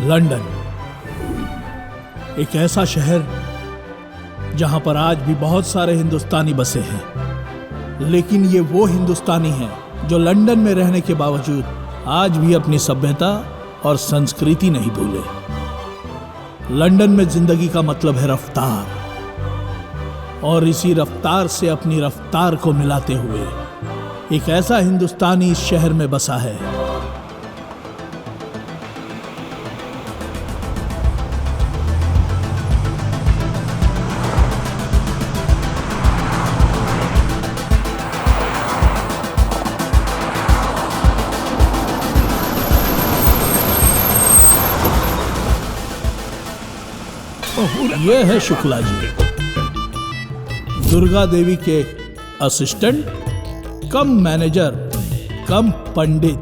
London एक ऐसा शहर जहां पर आज भी बहुत सारे हिंदुस्तानी बसे हैं, लेकिन ये वो हिंदुस्तानी हैं जो लंदन में रहने के बावजूद आज भी अपनी सभ्यता और संस्कृति नहीं भूले। लंदन में जिंदगी का मतलब है रफ्तार, और इसी रफ्तार से अपनी रफ्तार को मिलाते हुए एक ऐसा हिंदुस्तानी इस शहर में बसा है। ये है शुक्ला जी, दुर्गा देवी के असिस्टेंट कम मैनेजर कम पंडित।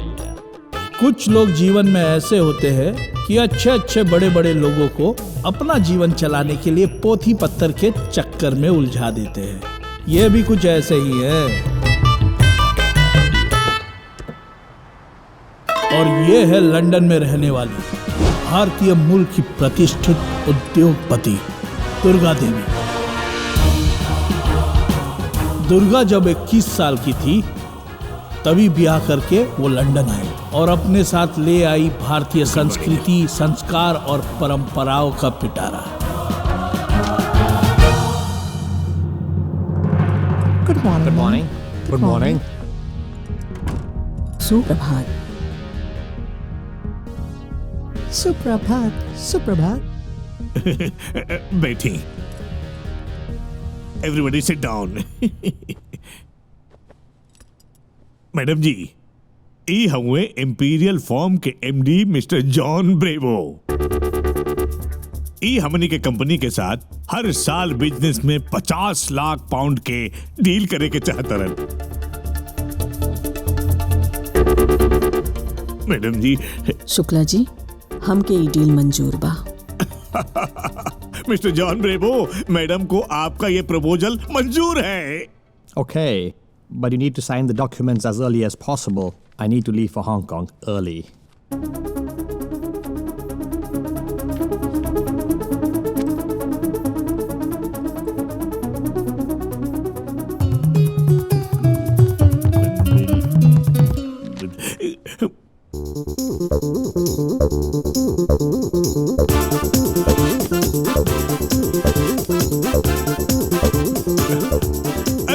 कुछ लोग जीवन में ऐसे होते हैं कि अच्छे अच्छे बड़े बड़े लोगों को अपना जीवन चलाने के लिए पोथी पत्थर के चक्कर में उलझा देते हैं। ये भी कुछ ऐसे ही है। और ये है लंदन में रहने वाली भारतीय मूल की प्रतिष्ठित उद्योगपति दुर्गा देवी। दुर्गा जब 21 साल की थी तभी ब्याह करके वो लंदन आई और अपने साथ ले आई भारतीय संस्कृति, संस्कार और परंपराओं का पिटारा। Good morning. Good morning. Good morning. सुप्रभात। सुप्रभात। सुप्रभात। बैठी। Everybody sit down. मैडम जी, ई हुए इंपीरियल फॉर्म के एमडी मिस्टर जॉन ब्रेवो। ई हमनी के कंपनी के साथ हर साल बिजनेस में 50 लाख पाउंड के डील करे के चाहतरन। मैडम जी। शुक्ला जी, हमके ई डील मंजूर बा। मिस्टर जॉन ब्रेवो, मैडम को आपका ये प्रपोजल मंजूर है। Okay, but you need to sign the documents as early as possible. I need to leave for Hong Kong early.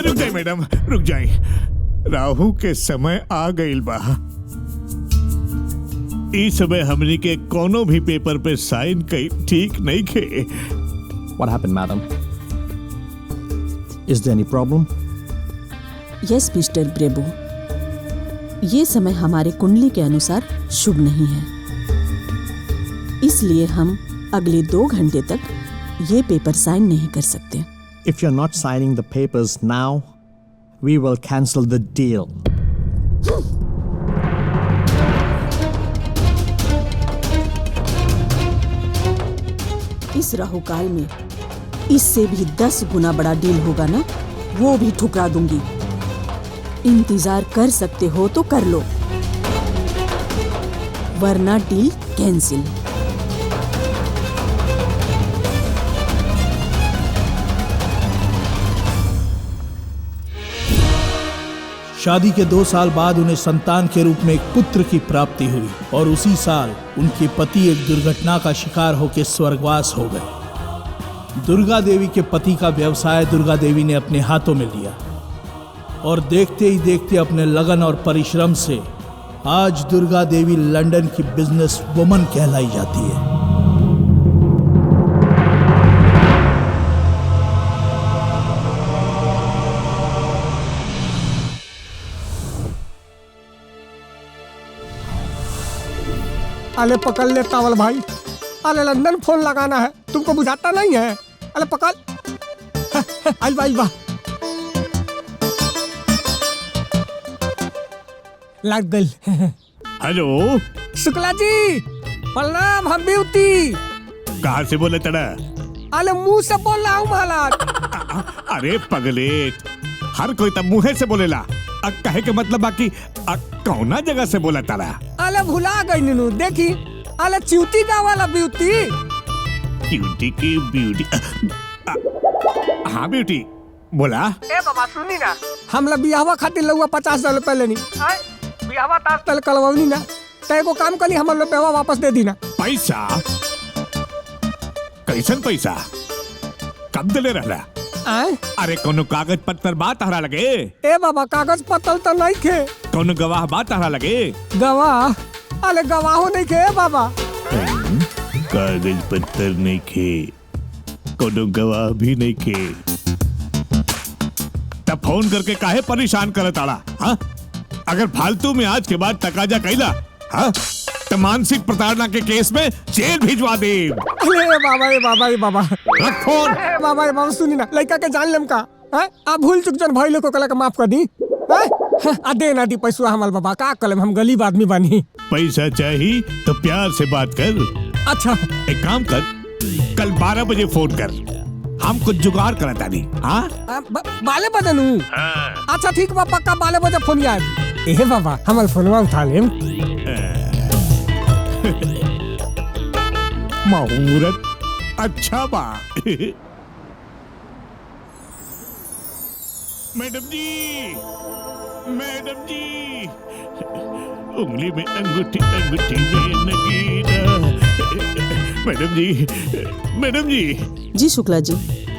रुक जाए मैडम, रुक जाए। राहु के समय आ गईल बा। इस समय हमनी के कोनो भी पेपर पे साइन कई ठीक नहीं खे। What happened, madam? Is there any problem? Yes mister Brabo, ये समय हमारे कुंडली के अनुसार शुभ नहीं है, इसलिए हम अगले 2 घंटे तक ये पेपर साइन नहीं कर सकते। If you're not signing the papers now, we will cancel the deal. इस राहुकाल में इससे भी 10 गुना बड़ा डील होगा ना, वो भी ठुकरा दूंगी। इंतजार कर सकते हो तो कर लो, वरना डील कैंसिल। शादी के 2 साल बाद उन्हें संतान के रूप में एक पुत्र की प्राप्ति हुई और उसी साल उनके पति एक दुर्घटना का शिकार होकर स्वर्गवास हो गए। दुर्गा देवी के पति का व्यवसाय दुर्गा देवी ने अपने हाथों में लिया और देखते ही देखते अपने लगन और परिश्रम से आज दुर्गा देवी लंदन की बिजनेस वुमन कहलाई जाती है। अरे पकड़ ले टावल भाई, अरे लंदन फोन लगाना है, तुमको बुझाता नहीं है? अरे पकड़। आई बा लग गई। हेलो शुक्ला जी, प्रणाम। हम ब्यूटी। कहाँ से बोले तड़ा? अरे मुंह से बोल रहा हूँ महाराज। अरे पगलेट, हर कोई तब मुँह से बोलेला। कहे के मतलब बाकी कौना जगह से बोला तारा? अरे भुला गई नीनू। देखी अरे च्यूटी का वाला ब्यूटी। ब्यूटी की ब्यूटी। हाँ ब्यूटी बोला। ए बाबा सुनी ना, हमला बियाहवा खातिर लउआ 50,000 रुपए लेनी। बियाहवा तास तल कलवनी ना, तय को काम करी हमर रुपया वापस दे दी ना। पैसा कैसन पैसा कब दिले रहला? आए? अरे कोनो कागज पत्तर बात तहरा लगे? ए बाबा कागज पत्तर तो नहीं खे। कोनो गवाह बात तहरा लगे? गवाह? अरे गवाहो नहीं खे बाबा। कागज पत्तर नहीं खे, कोनो गवाह भी नहीं खे, तब फोन करके काहे परेशान करत आड़ा? हाँ? अगर फालतू में आज के बाद तकाजा कैला, हाँ? तो मानसिक प्रताड़ना के केस में जेल भिजवा दे। अरे बाबा ए बाबा ए बाबा। रख फोन। ए बाबा ए बाबा सुनी ना, लड़का के जान लेम का? हैं? आप भूल चुक जन भाई लोग को कला के माफ कर दी। हैं? आ दे ना दी पैसा हमार बाबा, का कलम हम गरीब आदमी बानी। पैसा चाहिए तो प्यार से बात कर। अच्छा एक काम कर, कल 12 बजे फोन कर, हम कुछ जुगाड़ करता नहीं। हाँ? बाले बजे नू? अच्छा ठीक बा, पक्का 12 बजे फोन याद। ए बाबा हमार फोनवा उठा लेम। मुहूर्त अच्छा बा। मैडम जी, मैडम जी, उंगली में अंगूठी, अंगूठी में नगीना। मैडम जी, मैडम जी। जी शुक्ला जी,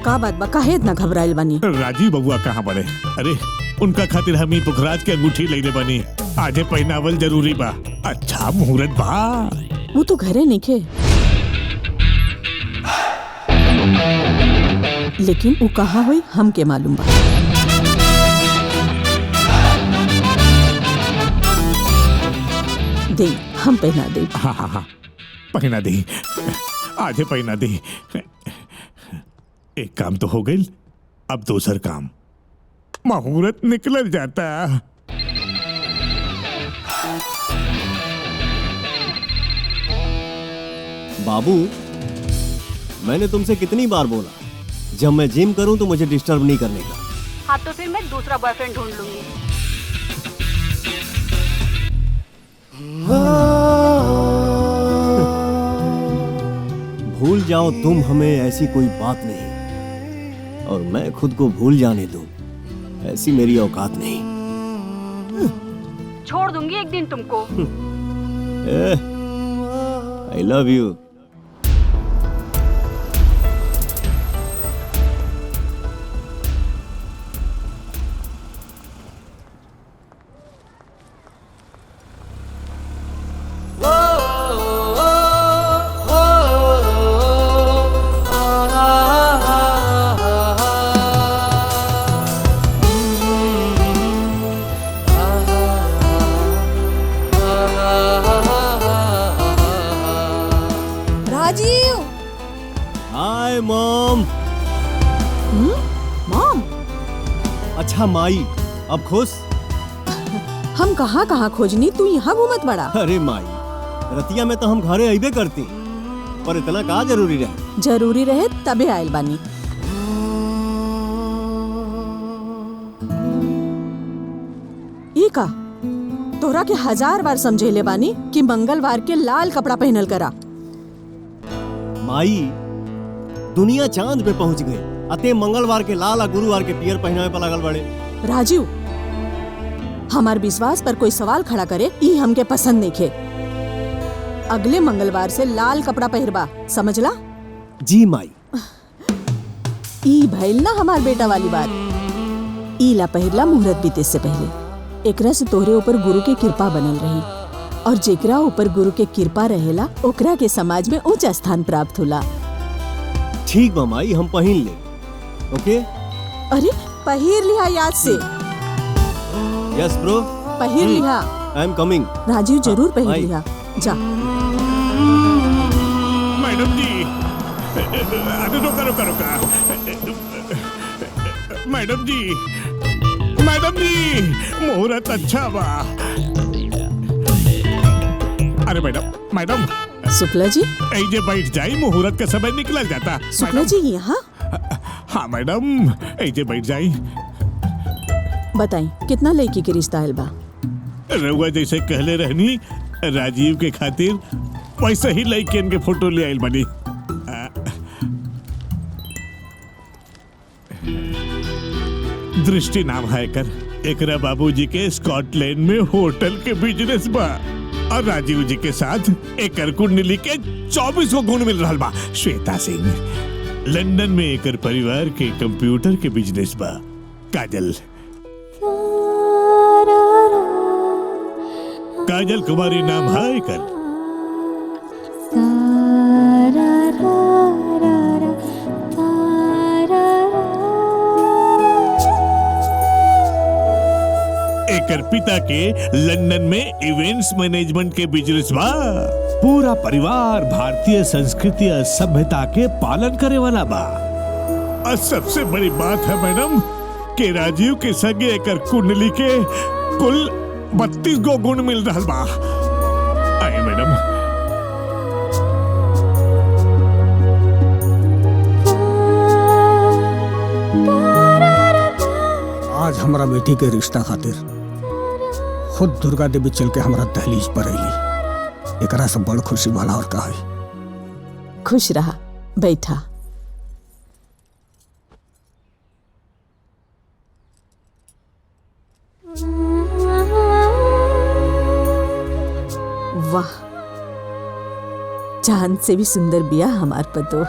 का बात बा, काहे इतना घबराइल बानी? राजीव बबुआ कहाँ बड़े? अरे उनका खातिर हम ही पुखराज के अंगूठी लेने बनी, आजे पहनावल जरूरी बा। अच्छा मुहूर्त बा। वो तो घरे नहीं खे, लेकिन वो कहाँ हुई हमके मालूम बा। दे हम पहना दे। हाँ हाँ हाँ पहना दी, आजे पहना दी। एक काम तो हो गई, अब दूसर काम। मुहूर्त निकल जाता। बाबू, मैंने तुमसे कितनी बार बोला, जब मैं जिम करूं तो मुझे डिस्टर्ब नहीं करने का। हाँ तो फिर मैं दूसरा बॉयफ्रेंड ढूंढ लूंगी। भूल जाओ तुम हमें, ऐसी कोई बात नहीं, और मैं खुद को भूल जाने दूं, ऐसी मेरी औकात नहीं। छोड़ दूंगी एक दिन तुमको। I love you. Rajeev. Hi mom. Mom? अच्छा माई, अब खुश? हम कहाँ कहाँ खोजनी, तू यहाँ घूमत बड़ा। अरे माई, रतिया में तो हम घरे अइबे करती, पर इतना का जरूरी रहे? जरूरी रहे तबे आयल बानी। ई का तोरा के 1000 बार समझेले बानी कि मंगलवार के लाल कपड़ा पहनल करा। माई, दुनिया चांद पे पहुंच गई, अते मंगलवार के लाल और गुरुवार के पियर पहनावे पर लगल बड़े। राजू, हमार विश्वास पर कोई सवाल खड़ा करे ई हमके पसंद नहीं खे। अगले मंगलवार से लाल कपड़ा पहरबा, समझला? जी माई। ई भइल ना हमार बेटा वाली बात। ई ला पहिरला मुहूर्त बीते से पहले। एकरा से तोहरे ऊपर गुरु के कृपा बनल रही, और जेकरा ऊपर गुरु के कृपा रहेला ओकरा के समाज में ऊंचा स्थान प्राप्त होला। ठीक बा माई, हम पहन ले। ओके? अरे पहिर लिहा याद से। Yes bro. पहिर लिहा। I am coming. राजीव जरूर पहिर माई। लिहा। जा। मैडम जी, अरे रुका रुका रुका। मैडम जी, मैडम जी, मुहूर्त अच्छा बा। अरे मैडम, मैडम। शुक्ला जी। ऐजे बैठ जाई, मुहूर्त का समय निकल जाता। शुक्ला जी यहाँ? हाँ मैडम, ऐजे बैठ जाई। बताई कितना लड़की के रिश्ता आयल बा? रउआ जैसे कहले रहनी, राजीव के खातिर वैसे ही लड़कियन के फोटो ले आइल बनी। दृष्टि नाम है एकरा बाबूजी के स्कॉटलैंड में होटल के बिजनेस बा और राजीव जी के साथ एकर कुंडली के 24 गुण मिल रहा बा। श्वेता सिंह लंदन में एकर परिवार के कंप्यूटर के बिजनेस बा। काजल कुमारी नाम है एकर। एकर पिता के लंदन में इवेंट्स मैनेजमेंट के बिजनेस बा। पूरा परिवार भारतीय संस्कृति और सभ्यता के पालन करे वाला बा। और सबसे बड़ी बात है मैडम कि राजीव के संगे एकर कुंडली के कुल 32 गुण मिल रहा बा। आए मैडम। आज हमारा बेटी के रिश्ता खातिर खुद दुर्गा देवी चल के हमारा दहलीज पर अली। एकरा से बड़ खुशी वाला और का है। खुश रहा, बैठा। वाह, चांद से भी सुंदर बिया हमार पतो।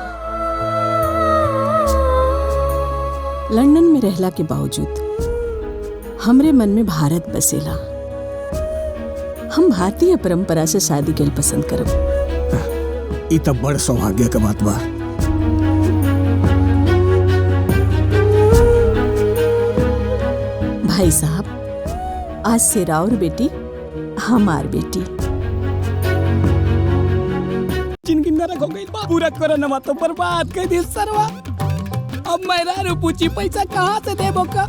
लंदन में रहला के बावजूद हमरे मन में भारत बसेला। हम भारतीय परंपरा से शादी के पसंद करब। ई तब बड़ सौभाग्य के बात बा। भाई साहब, आज से राउर बेटी हमार बेटी। जिनकी नरक हो गई बा, पूरा कोरोना तो बर्बाद कर दी सरवा। अब मेरा पूछी पैसा कहाँ से देबो का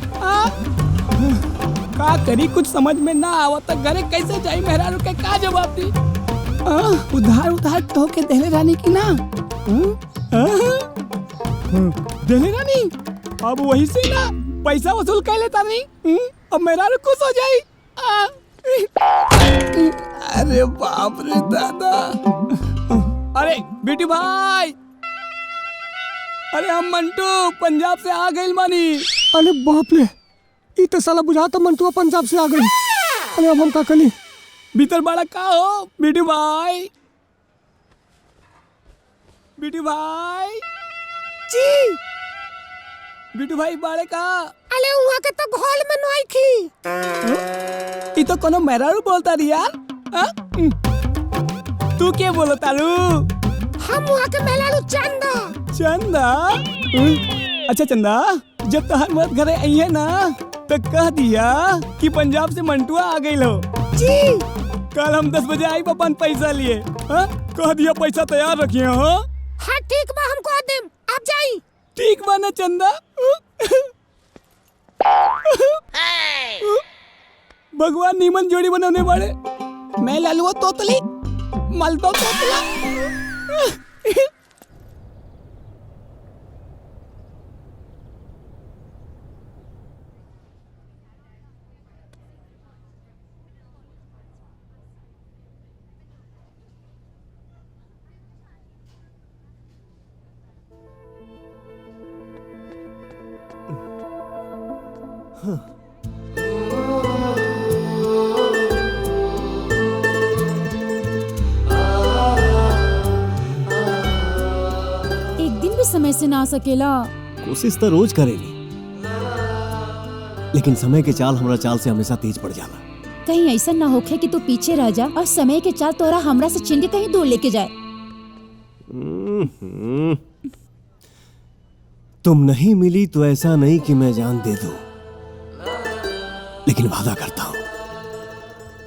करी, कुछ समझ में ना आवत। घरे कैसे जाई, मेहरारू के का जवाब दी। उधार तो के देले रानी की ना। देले रानी अब वही से ना पैसा वसूल कर लेता नहीं। अब मेहरारू खुश हो जाई। अरे बाप रे दादा। अरे बेटी भाई, अरे हम मंटू पंजाब से आ गए मानी। अरे बाप रे, ई तो साला बुझाता मंटुआ पंजाब से आ गई। अरे अब हम का करी? भीतर बड़ा का हो बेटी भाई। बेटी भाई जी, बेटी भाई बाड़े का। अरे हुआ के तो घोल में नोई थी। ई तो कोनो मेहरारू बोलता रही यार। तू क्या बोलता रू? हम हुआ के मेहरारू चंदा। चंदा? अच्छा चंदा, जब तहार मत घरे आई है ना तो कह दिया कि पंजाब से मंटुआ आ गई लो जी। कल हम 10 बजे आई अपन पैसा लिए। कह दिया पैसा तैयार रखिए। हाँ ठीक बा, हम कह देम। आप जाई। ठीक बा ना चंदा। भगवान नीमन जोड़ी बनवने वाले। मैं लालुआ तोतली, मालदो तोतला। एक दिन भी समय से ना आ सकेला। कोशिश तो रोज करेली, लेकिन समय के चाल हमरा चाल से हमेशा तेज पड़ जाला। कहीं ऐसा ना होखे कि तू पीछे रह जा और समय के चाल तोरा हमरा से छीन के कहीं दूर लेके जाए। तुम नहीं मिली तो ऐसा नहीं कि मैं जान दे दूं, लेकिन वादा करता हूं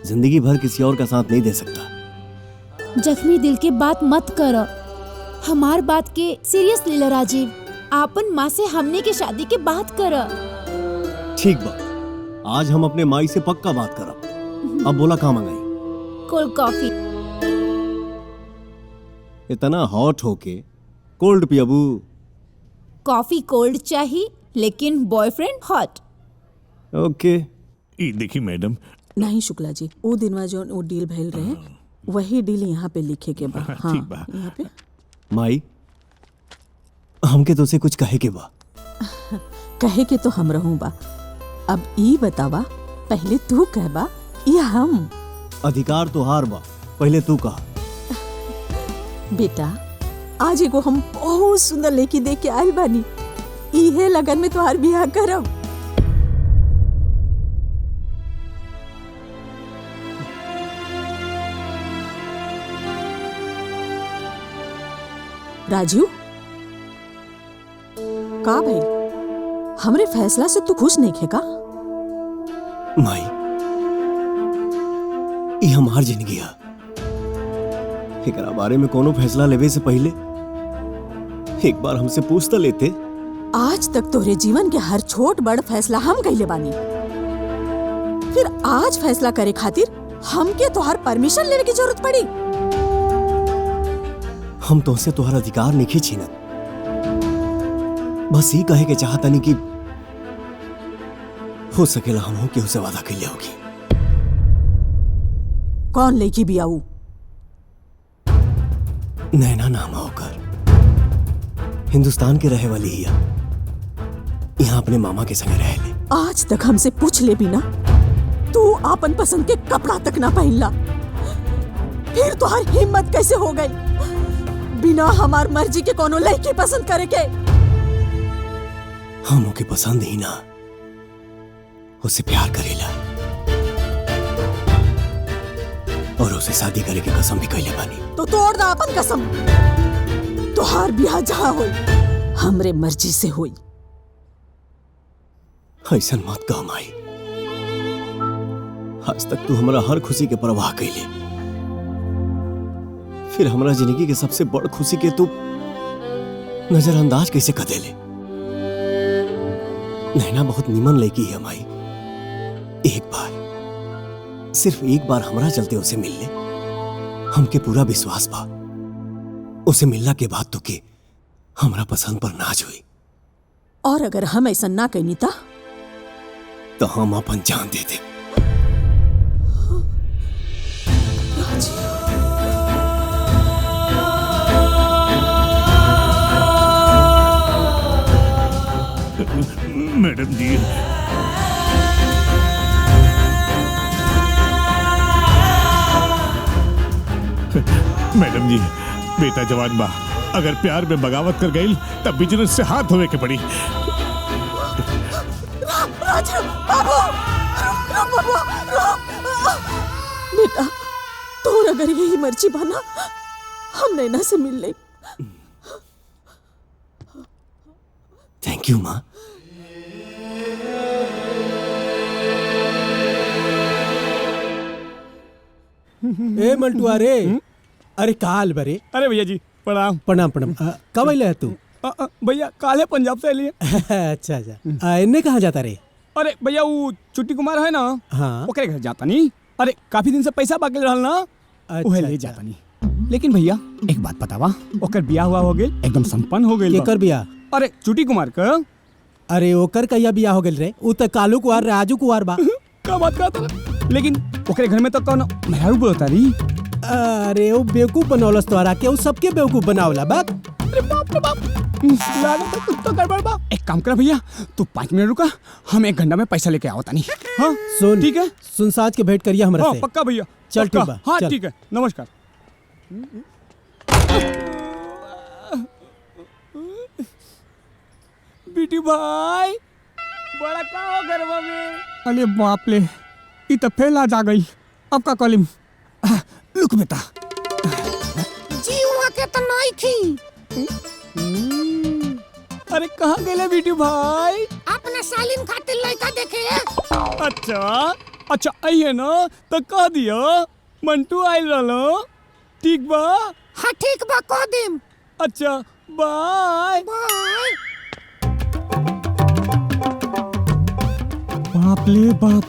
जिंदगी भर किसी और का साथ नहीं दे सकता। जख्मी दिल की बात मत करो। हमार बात के सीरियस ले लो राजीव। आपन माँ से हमने की शादी के बात करो। ठीक बा, आज हम अपने माई से पक्का बात करब। अब बोला कहाँ मंगाई? Cold coffee. इतना हॉट होके कोल्ड पियाबू? कॉफी कोल्ड चाहिए लेकिन बॉयफ्रेंड हॉट। ओके। देखिए मैडम। नहीं शुक्ला जी, वो दिनवा जो वो डील भइल रहे वही डील यहाँ पे लिखे के बा। हाँ, ठीक बा। यहाँ पे माई हमके तो से कुछ कहे के बा। कहे के तो हम रहूं बा। अब ई बतावा, पहले तू कहबा या हम? अधिकार तो हार बा, पहले तू कहा। बेटा, आज एगो हम बहुत सुंदर लड़की देख के आयल बानी। इहे लगन में तोहार बियाह करब। राजू, का भाई, हमरे फैसला से तू खुश नहीं खे का? माई ये हमार जिंदगी है। एकरा बारे में कोनो फैसला लेवे से पहले एक बार हमसे पूछ तो लेते। आज तक तोरे जीवन के हर छोट बड़ फैसला हम कइले बानी, फिर आज फैसला करे खातिर हमके तोहार परमिशन लेने की जरूरत पड़ी? हम तुमसे तोहर अधिकार नहीं छीनत, बस ही कहे के चाहतनी कि हो सकेला हम केहू से वादा कइले होगी। कौन लड़की भी आऊ? नैना नाम होकर हिंदुस्तान के रहे वाली ही यहाँ अपने मामा के संग रह ले। आज तक हमसे पूछ ले बिना तू आपन पसंद के कपड़ा तक ना पहनला, फिर तोहार हिम्मत कैसे हो गई बिना हमार मर्जी के कोनो लड़की पसंद करे के? हम ओके पसंद ही ना, उसे प्यार करेला और उसे शादी करे के कसम भी कइले बानी। तो तोड़ दा अपन कसम। तोहार ब्याह जहाँ होई हमरे मर्जी से होई। ऐसन मत कह माई, आज तक तू हमरा हर खुशी के परवाह कइले, फिर हमरा जिंदगी के सबसे बड़ खुशी के तू नजरअंदाज कैसे कर देले? नैना बहुत निमन लड़की है माई, एक बार, सिर्फ एक बार हमरा चलते उसे मिल ले, हमके पूरा विश्वास बा उसे मिलना के बाद तो के हमरा पसंद पर नाज हुई। और अगर हम ऐसा ना कहनी तो हम अपन जान दे दे। मैडम जी, मैडम जी, बेटा जवान बा, अगर प्यार में बगावत कर गई तब बिजनेस से हाथ धोवे के पड़ी। राजू, बाबू, रुक बाबू, रुक। बेटा, तोर अगर यही मर्जी बना, हम नैना से मिल ले। थैंक यू माँ। ए मंटुआ रे, अरे काल बरे। अरे भैया जी प्रणाम। प्रणाम प्रणाम। कब आइला तू? भैया काले पंजाब से लिए। अच्छा अच्छा। इन्ने कहाँ जाता रे? अरे भैया वो चुट्टी कुमार है ना, हाँ, ओकरे घर जाता नहीं। अरे काफी दिन से पैसा बाकी रहल ना, उहे ले जाता नहीं। लेकिन भैया एक बात बतावा, ओकर बियाह हुआ हो गेल, एकदम संपन्न हो गेल। केकर बियाह? अरे चुट्टी कुमार का। अरे ओकर कहिया बियाह हो गेल रे? उ त कालू कुआर राजू कुआर बा। का बात करता रे? लेकिन ओकरे घर में तो कौन मेहरारू बोलता रही। अरे वो बेवकूफ बनौलस तोहरा के, वो सबके बेवकूफ बनावला बात। अरे बाप रे बाप, लागत है कुछ तो गड़बड़ बा। एक काम कर भैया, तू 5 मिनट रुका, हम 1 घंटा में पैसा लेके आवता नहीं। हाँ सुन, ठीक है, सुन साज के भेंट करिया हमरा से। पक्का भैया, चल ठीक बा। हाँ ठीक है, नमस्कार। बेटी भाई, बड़ा का हो गरबा में? अरे बाप रे, ये तो फेल आ जा गई। अब का कॉलिम? लुक बेटा, जी वहाँ के तो नहीं थी। अरे कहाँ गेले बेटी भाई? अपने सालिन खातिर लड़का देखे। अच्छा अच्छा, आई है ना तो कह दियो मंटू आइल रहलो। ठीक बा? हाँ ठीक बा, कह देम। अच्छा बाय बाय। बाप ले बाप,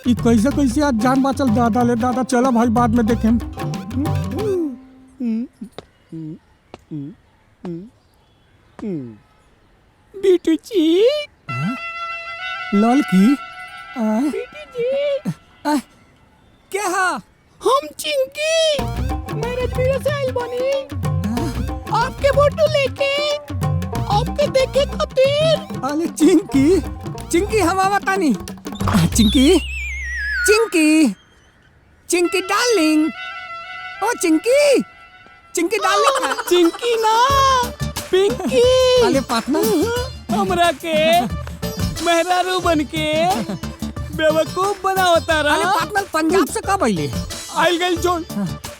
ये कैसे कैसे आज जान बाचल दादा ले दादा। चलो भाई बाद में देखें। बेटी जी, लाल की बेटी जी, क्या? हम चिंकी। रणवीर से आइल बनी आपके फोटो लेके आपके देखे खातिर। अरे चिंकी चिंकी हम आवतानी। चिंकी चिंकी चिंकी डार्लिंग, ओ चिंकी चिंकी डार्लिंग। चिंकी ना पिंकी। अरे पार्टनर हमरा के मेहरारू बन के बेवकूफ बनावता रहा। अरे पार्टनर पंजाब से कब आइले? आइल गइल जोन।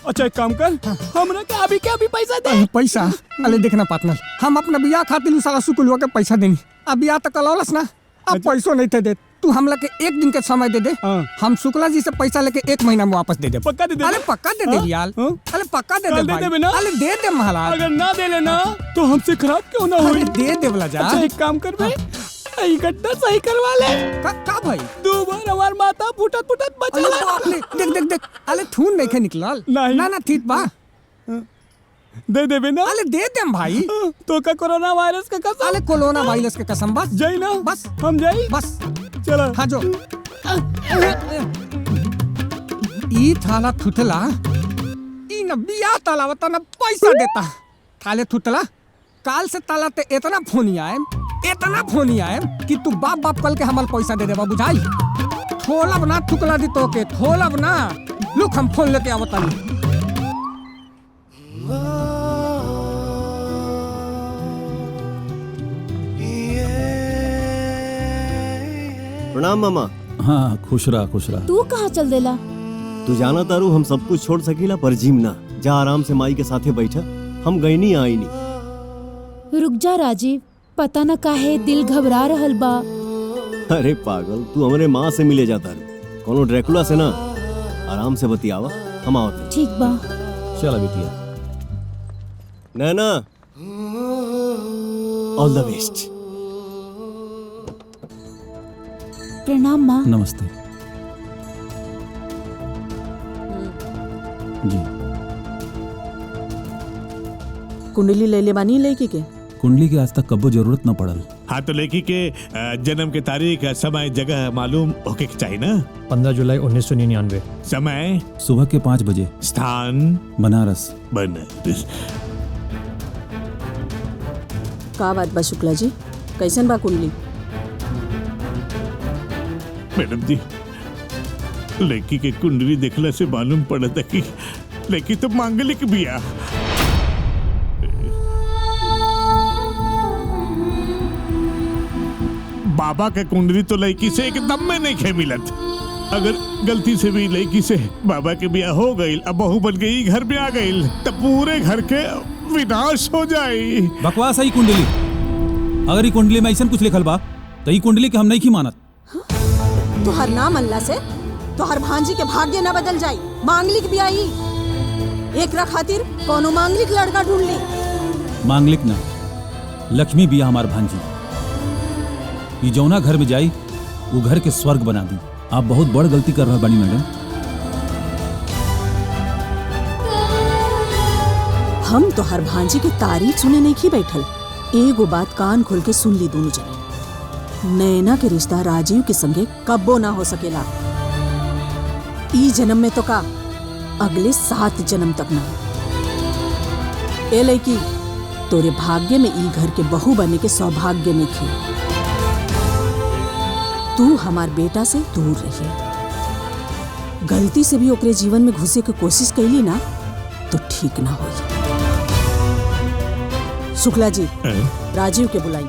अच्छा एक काम कर, हमरा के अभी के अभी पैसा दे। पैसा? अरे देखना पार्टनर, हम अपना बियाह खातिर सारा सुकुलवा के पैसा देनी। अब बियाह तक कलौलस ना, अब पैसों नहीं थे दे। तू हमला के एक दिन के समय दे दे, हम शुक्ला जी से पैसा लेके 1 महीना में वापस दे दे। पक्का दे दे? अरे पक्का दे दे यार। अरे पक्का दे दे भाई। अरे दे दे महाराज। अगर ना दे लेना तो हमसे खराब क्यों ना हुई? दे दे वाला जा। अच्छा एक काम कर बे, यही गड्ढा सही करवा ले। का भाई? 2 बार हमार माथा फुटत फुटत बचा। अरे बाप रे, देख देख देख। अरे खून नहीं खे निकलल। नहीं। ना ना ठीक बा। दे देबे ना? अरे दे देम भाई। तो का कोरोना वायरस का कसम? अरे कोरोना वायरस के कसम। बस जाई ना? बस हम जाई? बस चलो। हाँ जो ई थाला थुतला ई न बिया तालावता न पैसा देता। थाले थुतला काल से ताला ते इतना फोनी आए कि तू बाप बाप कल के हमार पैसा दे देबा बुझाई। थोलब ना थुकला दी तो के थोलब ना। लुक हम फोन लेके आवता नहीं। प्रणाम मामा। हाँ खुश रहा खुश रहा। तू कहाँ चल देला? तू जाना तारू हम सब कुछ छोड़ सकीला पर जिम ना। जा आराम से माई के साथे बैठा, हम गई नहीं आई नहीं। रुक जा राजीव, पता न काहे दिल घबरा रहल बा। अरे पागल, तू हमारे माँ से मिले जाता रू, कोनो ड्रैकुला से ना। आराम से बतियावा, हम आवते। ठीक बा। चल बिटिया। नैना ऑल द बेस्ट। प्रणाम माँ। नमस्ते जी। कुंडली ले ले बानी लड़की के? कुंडली के आज तक कब्बो जरूरत न पड़ल। हाँ तो लड़की के जन्म के तारीख, समय, जगह मालूम होके के चाहिए ना। 15 जुलाई 1999। समय सुबह के 5 बजे। स्थान बनारस। बनारस। का बात बा शुक्ला जी, कैसन बा कुंडली? मैडम जी, लड़की के कुंडली देखला से मालूम पड़ा था कि लड़की तो मांगलिक बिया। बाबा के कुंडली तो लड़की से एकदम में नहीं खे मिलत। अगर गलती से भी लड़की से बाबा के बिया हो गई, अब बहू बन गई, घर में आ गई, तो पूरे घर के विनाश हो जाए। बकवास है कुंडली। अगर ये कुंडली में ऐसा कुछ लिखल बा तो ये कुंडली के हम नहीं की मानत। तुहर नाम अल्लाह से तुहर भांजी के भाग्य न बदल जाई। मांगलिक बियाई एकरा खातिर कोनो मांगलिक लड़का ढूंढ ली। मांगलिक ना, लक्ष्मी बिया हमार भांजी। ये जौना घर में जाई वो घर के स्वर्ग बना दी। आप बहुत बड़ गलती कर रहे बानी मैडम। हम तुहर भांजी के तारीफ सुने नहीं की बैठल। एगो बात कान खोल के सुन ली दोनों जने। नैना के रिश्ता राजीव के संगे कब्बो ना हो सकेला। ई जन्म में तो का, अगले 7 जन्म तक ना। ए लड़की, तोरे भाग्य में ई घर के बहू बने के सौभाग्य में खे। तू हमार बेटा से दूर रहिए। गलती से भी ओकरे जीवन में घुसे के कोशिश कैली ना तो ठीक ना होई। शुक्ला जी, राजीव के बुलाई।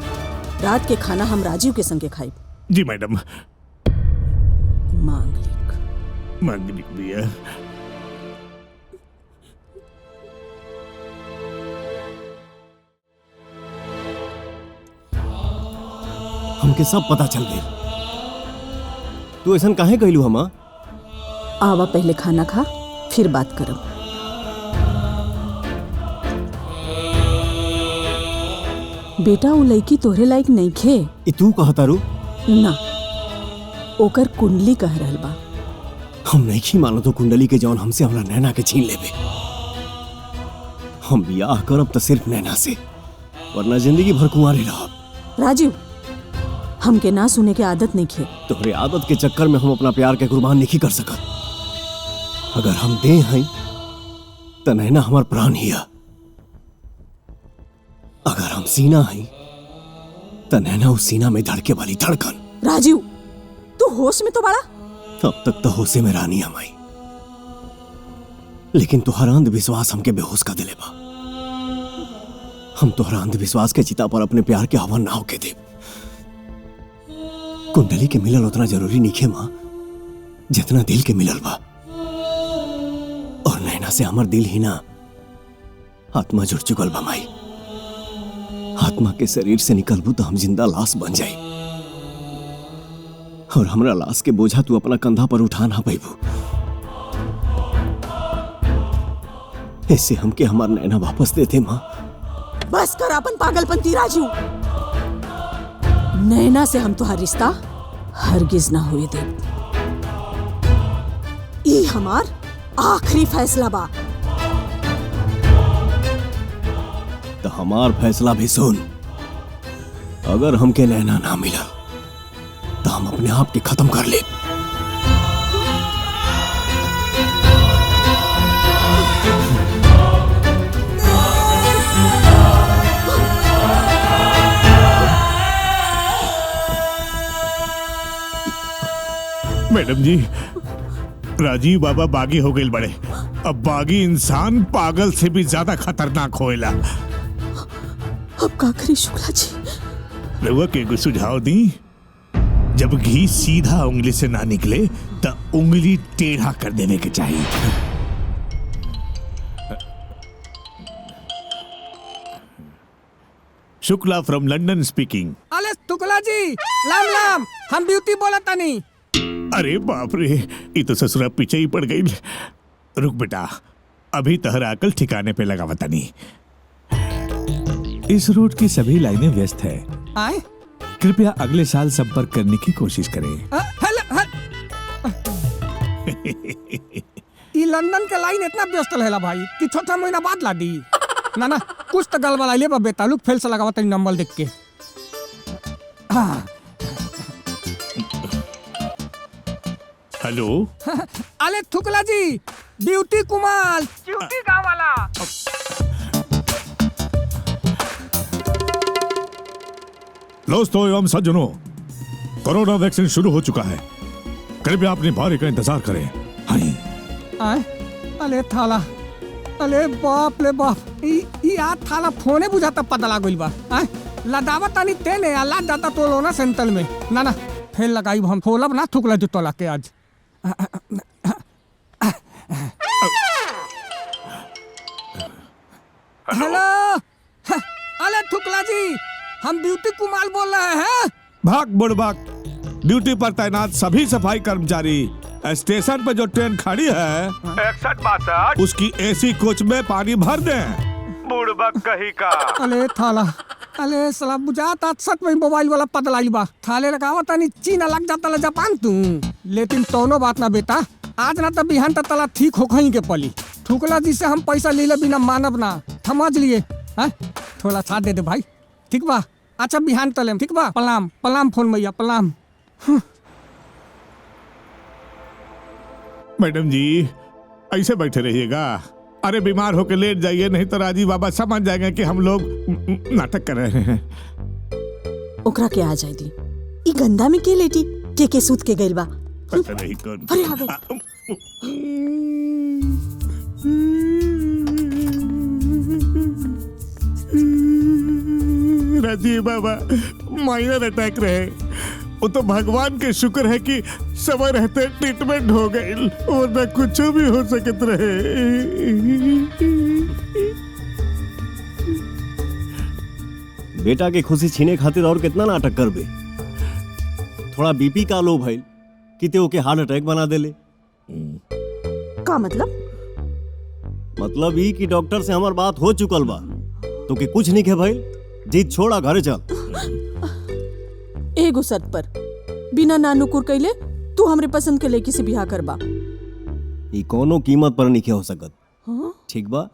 रात के खाना हम राजीव के संगे खाई। जी मैडम। मांगलिक बिया। हमके सब पता चल गई। तू ऐसा काहे कहलू हमा? आवा पहले खाना खा, फिर बात करब। बेटा वो लड़की तोहरे लायक नहीं खे। ई तू कहता रू? ना, ओकर कुंडली कह रहल बा। हम नहीं की मानो तो कुंडली के जौन हमसे हमरा नैना के छीन लेबे। हम बियाह करब तो सिर्फ नैना से, वरना जिंदगी भर कुंवारे रहब। राजीव, हमके ना सुने के आदत नहीं खे। तोहरे आदत के चक्कर में हम अपना प्यार के कुर्बान नहीं कर सकत। अगर हम दे हैं तो हम दे सकत नहीं। राजीव, तो नैना हमार प्राण हिया। अगर हम सीना हई तो नैना उस सीना में धड़के वाली धड़कन। राजीव, तू होश में तो बड़ा। अब तक तो होशे में रानी हमाई, लेकिन तुहरा अंधविश्वास हमके बेहोश कर दिले बा। हम तुहरा अंधविश्वास के चिता पर अपने प्यार के हवन ना होके दे। कुंडली के मिलल उतना जरूरी नहीं मां जितना दिल के मिलल बा। और नैना से हमर दिल ही ना आत्मा जुड़ चुकल बा माई। आत्मा के शरीर से निकलबू तो हम जिंदा लाश बन जाई, और हमरा लाश के बोझा तू अपना कंधा पर उठा ना पैबू। ऐसे हमके हमार नैना वापस देते मां। बस कर अपन पागलपंती राजू। नैना से हम तुहार रिश्ता हरगिज ना हुए दे। ई हमार आखिरी फैसला बा। तो हमार फैसला भी सुन। अगर हमके नैना ना मिला तो हम अपने आप के खत्म कर ले। मैडम जी, राजीव बाबा बागी हो गए बड़े। अब बागी इंसान पागल से भी ज्यादा खतरनाक होएला। अब का करी शुक्ला जी? रउआ के एगो सुझाव दी। जब घी सीधा उंगली से ना निकले तो उंगली टेढ़ा कर देने के चाहिए। Shukla from London speaking. अरे शुक्ला जी, लाम लाम, हम ब्यूटी बोला तानी। अरे बाप रे, ये तो ससुरा पीछे ही पड़ गई। रुक बेटा, अभी तहरा अकल ठिकाने पे लगा वतनी। इस रूट की सभी लाइनें व्यस्त है। आए? कृपया अगले साल संपर्क करने की कोशिश करें। ई लंदन के लाइन इतना व्यस्त रहेला भाई कि छोटा महीना बाद ला दी। ना ना, कुछ तो गड़बड़ आइले बा बेटा। लुक फेल से लगावा तनी नंबर देख के। हेलो। अरे थुकला जी, ब्यूटी कुमार, ब्यूटी गाँव वाला। दोस्तों एवं सज्जनों, कोरोना वैक्सीन शुरू हो चुका है। कृपया अपनी बारी का इंतजार करें। आए? अरे थाला, अरे बाप रे बाप, ई आ थाला फोने बुझाता पता लागल बा। आए? लदावा तानी तेने आ लाद जाता तो लोना सेंटर में। ना ना, फेल लगाई हम फोलब ना थुकला जो तोला के आज। हेलो, अरे थुकला जी, हम ब्यूटी कुमार बोल रहे हैं। भाग बुड़बक, ड्यूटी पर तैनात सभी सफाई कर्मचारी स्टेशन पर जो ट्रेन खड़ी है 6162 उसकी एसी कोच में पानी भर दें। बुड़बक कहीं का। अरे थाला, अरे साला बुझाता सच में मोबाइल वाला पतलाई बा। थाले लगावा तानी चीना लग जाता ला जापान तू। लेकिन तोनो बात ना बेटा, आज ना तो बिहान तक तला ठीक हो खई के पली। थुकला जी से हम पैसा ले बिना मानब ना, समझ लिए? थोड़ा साथ दे दे भाई, ठीक बा? अच्छा बिहान तलेम, ठीक बा? प्रणाम प्रणाम फोन मैया, प्रणाम। मैडम जी, ऐसे बैठे रहिएगा। अरे बीमार होकर लेट जाइए, नहीं तो राजीव बाबा समझ जाएंगे कि हम लोग नाटक कर रहे हैं। ओकरा के आ जाए दी। ई गंदा में के लेटी के सूत के गइल बा। पता नहीं कौन। अरे आ गए। राजीव बाबा माइनर अटैक रहे। वो तो भगवान के शुक्र है कि समय रहते ट्रीटमेंट हो गई, वरना कुछ भी हो सकत रहे। बेटा के खुशी छीने खातिर और कितना नाटक करबे। थोड़ा बीपी का लो भाई कि ते ओके हार्ट अटैक बना देले। का मतलब? मतलब ई कि डॉक्टर से हमार बात हो चुकल बा, तो के कुछ नहीं के भाई। जीत छोड़ा, घरे चल। एगो शर्त पर, बिना नानुकुर कैले तू हमरे पसंद के लड़की से बियाह करबा। ई कोनो कीमत पर नहीं हो सकत। हाँ? ठीक बा?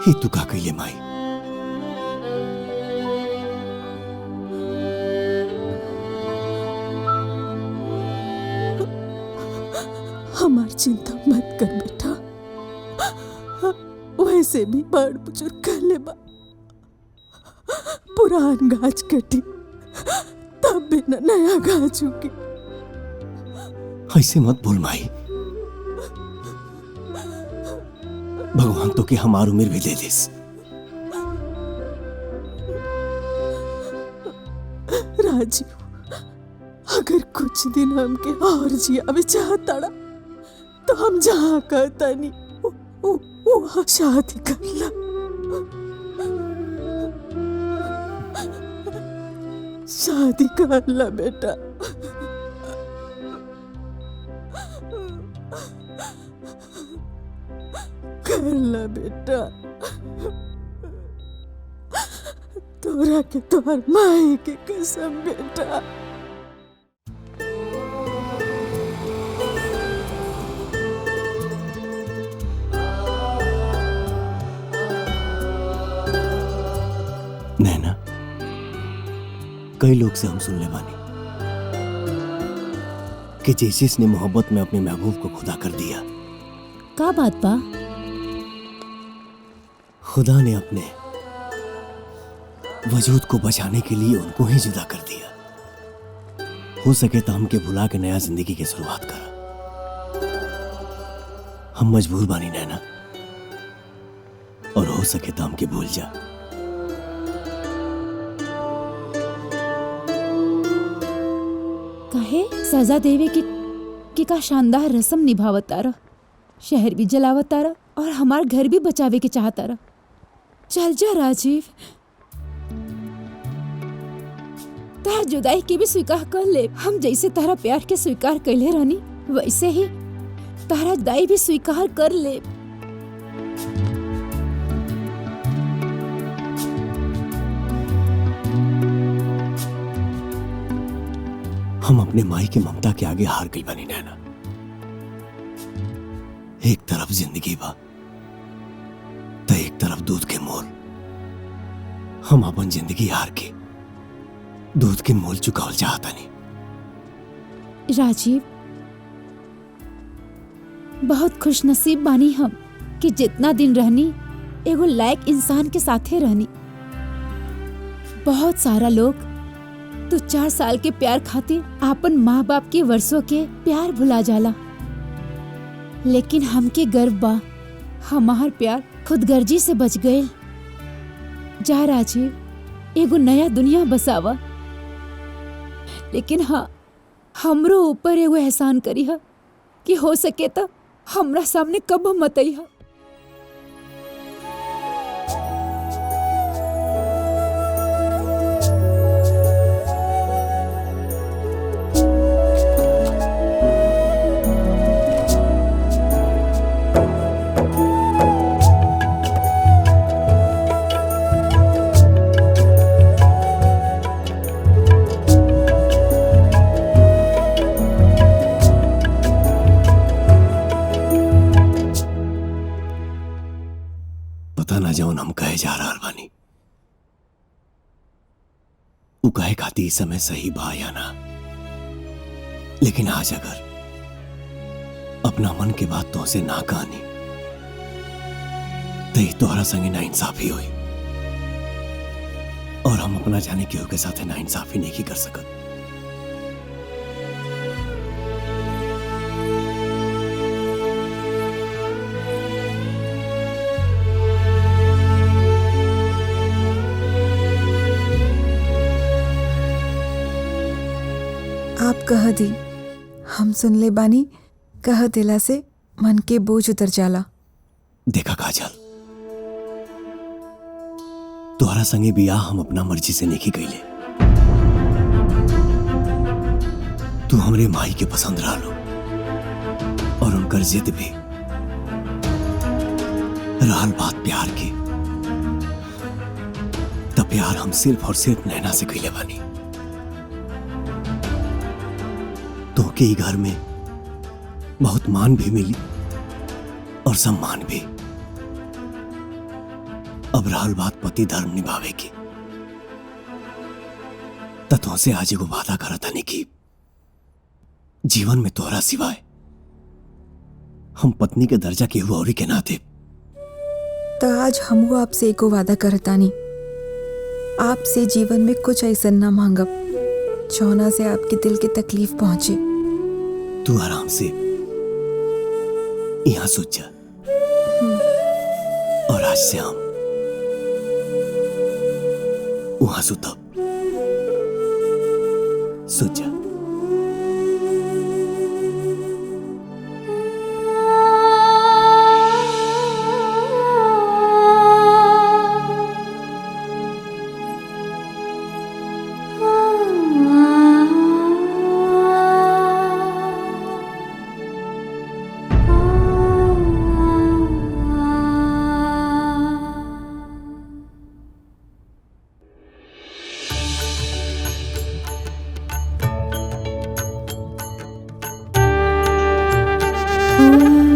ही तू का कइले माई? हमार चिंता मत कर बेटा, वैसे भी बड़ बुजुर्ग कहले बा पुरान गाछ कटी तब भी न नया गाछ उगी। ऐसे मत बोल माई, भगवान तो के हमार उम्र भी दे दिस। राजीव, अगर कुछ दिन हमके और जियावे चाहता तो हम जहाँ कहता नहीं वहाँ शादी कर ला। शादी कर ला बेटा। कर ला बेटा, तोरा के तोहर माई के कसम बेटा। नैना, कई लोग से हम सुन ले बानी कि जेसिस ने मोहब्बत में अपने महबूब को खुदा कर दिया। का बात बा? खुदा ने अपने वजूद को बचाने के लिए उनको ही जुदा कर दिया। हो सके तो हमके भुला के नया जिंदगी की शुरुआत करा। हम मजबूर बानी नैना, और हो सके तो हमके भूल जा। कहे सजा देवे की का शानदार रस्म निभावतारा, शहर भी जलावतारा और हमार घर भी बचावे के चाहतारा। चल जा राजीव, तार जुदाई के भी स्वीकार कर ले। हम जैसे तारा प्यार के स्वीकार कैले रहनी वैसे ही तारा दाई भी स्वीकार कर ले। हम अपने माई के ममता के आगे हार गई बनी नैना। एक तरफ जिंदगी बा तो एक तरफ दूध के मोल। हम अपन जिंदगी हार के दूध के मोल चुकावल चाहता नहीं। राजीव, बहुत खुशनसीब बानी हम कि जितना दिन रहनी एगो लायक इंसान के साथे रहनी। बहुत सारा लोग तो 4 साल के प्यार खातिर आपन माँ बाप के वर्षों के प्यार भुला जाला, लेकिन हमके गर्व बा हमार प्यार खुदगर्जी से बच गए। जा राजीव, एगो नया दुनिया बसावा, लेकिन हाँ, हमरो ऊपर एगो एहसान करी हा कि हो सके तो हमरा सामने कब मत आई हा। जौन हम कहे जा रहा बानी उ कहे खाती इस समय सही बा या ना, लेकिन आज अगर अपना मन के बात तो से ना कहनी तो तोहरा संगे ना इंसाफी हुई, और हम अपना जाने केहू के साथ ना इंसाफी नहीं कर सकत। आप कह दी, हम सुन ले बानी, कह दिला से मन के बोझ उतर जाला। देखा काजल, तोहरा संगे बियाह हम अपना मर्जी से नहीं कैले। तू हमरे माई के पसंद रहा लो और उनकर जिद भी। रहल बात प्यार की, तब प्यार हम सिर्फ और सिर्फ नैना से कैले बानी। तो के घर में बहुत मान भी मिली और सम्मान भी, अब रहल बात पति धर्म निभावे की, तत्वों से आज एगो वादा करत हनी कि जीवन में तोहरा सिवाय हम पत्नी के दर्जा के हुआ औरी के नाते। तो आज हमहू आपसे एको वादा करतानी, आपसे जीवन में कुछ ऐसा ना मांगब जौना से आपके दिल की तकलीफ पहुंचे। तू आराम से यहां सोच जा, और आज से हम वहां सुतब। सोच जा।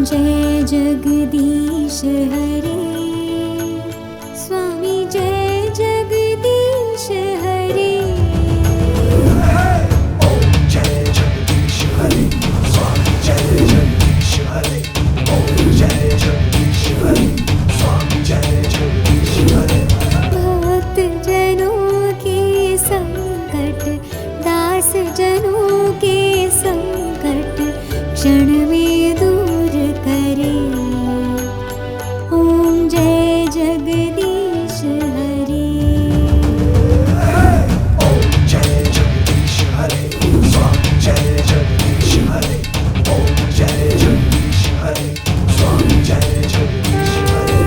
जय जगदीश हरे स्वामी, जय जगदीश हरे। ओम जय जगदीश हरे स्वामी, जय जगदीश हरे। ओम जय जगदीश हरे स्वामी, जय जगदीश हरे। भक्त जनों के संकट, दास जनों के संकट क्षण में दूर करे। ओम जय जगदीश हरे। ओम जय जगदीश हरे स्वामी, जय जगदीश हरे। ओम जय जगदीश हरे स्वामी, जय जगदीश हरे।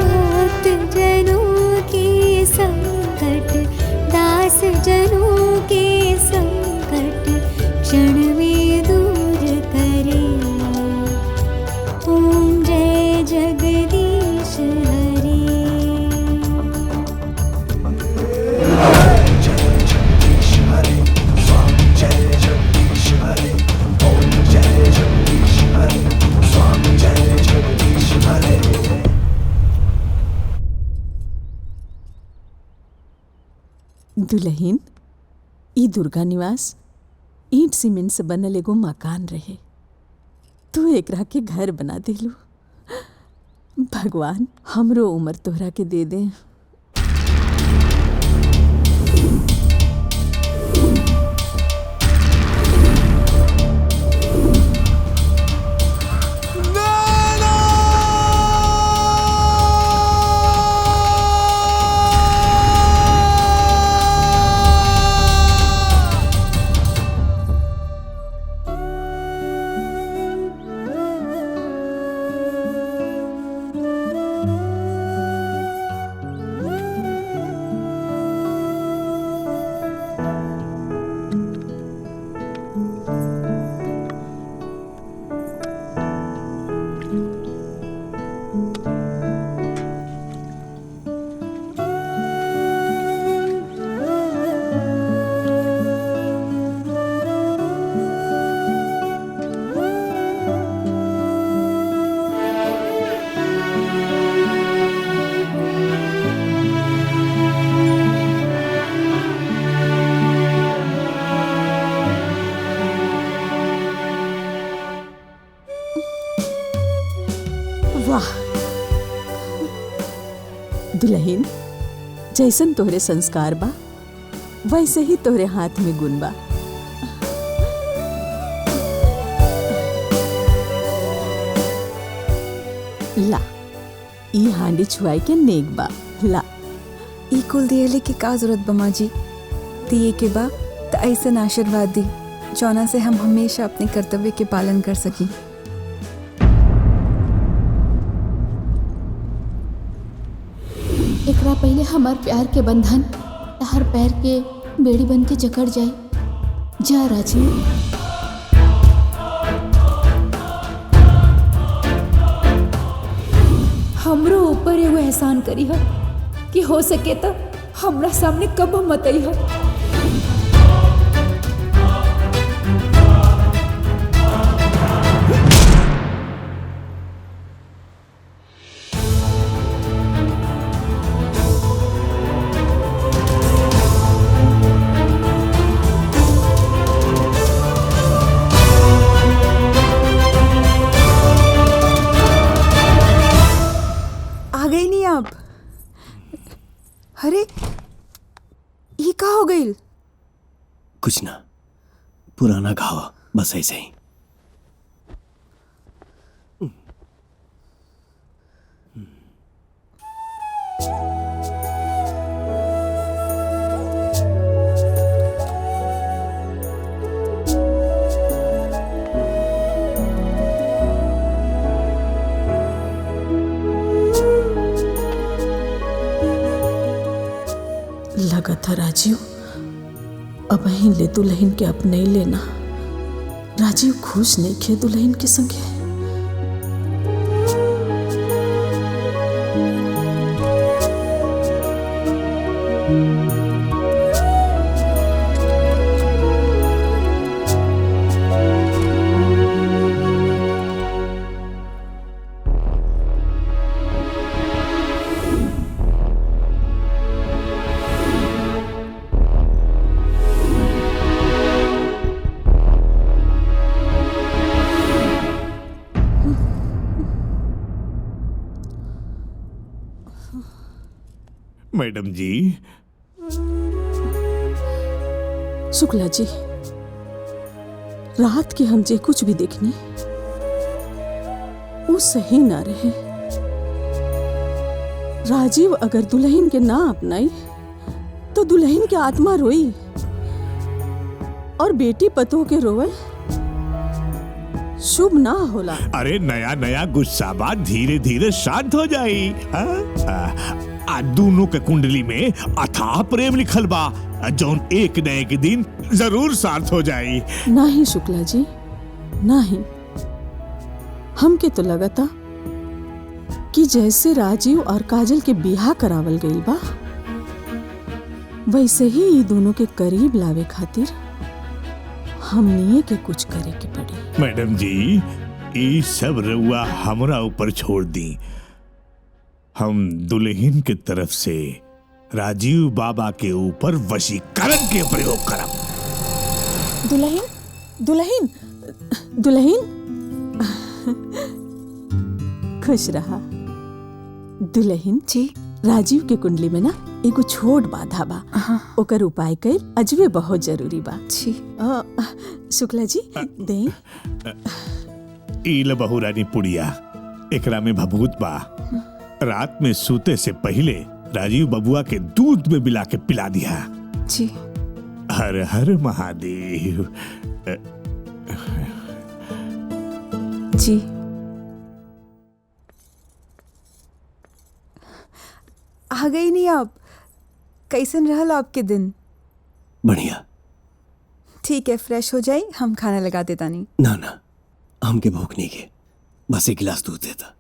भक्त जनों के संकट, दास जनों के संकट क्षण में दूर करे। ओम जय जगदीश हरे। जय जगदीश हरे स्वामी, जय जगदीश हरे। ओम जय जगदीश हरे स्वामी, जय जगदीश हरे। दुल्हन, ई दुर्गा निवास ईंट सीमेंट से बनल एगो मकान रहे, तू एकरा के घर बना देलू। भगवान हमरो उम्र तोहरा के दे दे। वाह दुल्हन, जैसन तोहरे संस्कार बा वैसे ही तोहरे हाथ में गुण बा। ला ई हांडी छुआई के नेक बा। ला ई कुल दियले की का जरूरत बमा जी, दिए के बा त ऐसन आशीर्वाद दी जौना से हम हमेशा अपने कर्तव्य के पालन कर सकी। एकरा पहले हमार प्यार के बंधन तहर पैर के बेड़ी बन के जकड़ जाए। जा राजू। हमरो ऊपर एगो एहसान करी है कि हो सके तो हमरा सामने कब मत आई है। अरे ये का हो गई? कुछ ना, पुराना घाव, बस ऐसे ही। लगा था राजीव अब ही ले दुल्हन के अपने ही लेना। राजीव खुश नहीं खे दुल्हन के संगे। मैडम जी। शुक्ला जी, रात के हम जे कुछ भी देखनी वो सही ना रहे। राजीव अगर दुल्हन के ना अपनाई तो दुल्हन के आत्मा रोई और बेटी पतों के रोवल शुभ ना होला। अरे नया नया गुस्सा बात धीरे धीरे शांत हो जाई। दोनों के कुंडली में अथाह प्रेम लिखल बा, जौन एक न एक दिन जरूर सार्थ हो जाई। नहीं शुक्ला जी, नहीं। हमके तो लगा था कि जैसे राजीव और काजल के बियाह करावल गईल बा, वैसे ही ये दोनों के करीब लावे खातिर हमनिए के कुछ करे के पड़ी। मैडम जी, ये सब रउआ हमरा ऊपर छोड़ दी। हम दुल्हन के तरफ से राजीव बाबा के ऊपर वशीकरण के प्रयोग करब। दुल्हन दुल्हन दुल्हन खुश रहा। दुल्हन जी, राजीव के कुंडली में ना एगो छोट बाधा बा, ओकर उपाय कर अजबे बहुत जरूरी बा। जी शुक्ला जी दे। ईल बहुरानी पुड़िया, एकरा में भभूत बा। रात में सूते से पहले राजीव बबुआ के दूध में मिला के पिला दिया। जी। हर हर महादेव। जी। आ गई नहीं आप? कैसन रहल आपके दिन? बढ़िया। ठीक है, फ्रेश हो जाए, हम खाना लगा देता नहीं। ना ना, हमके भूख नहीं के, बस एक गिलास दूध देता।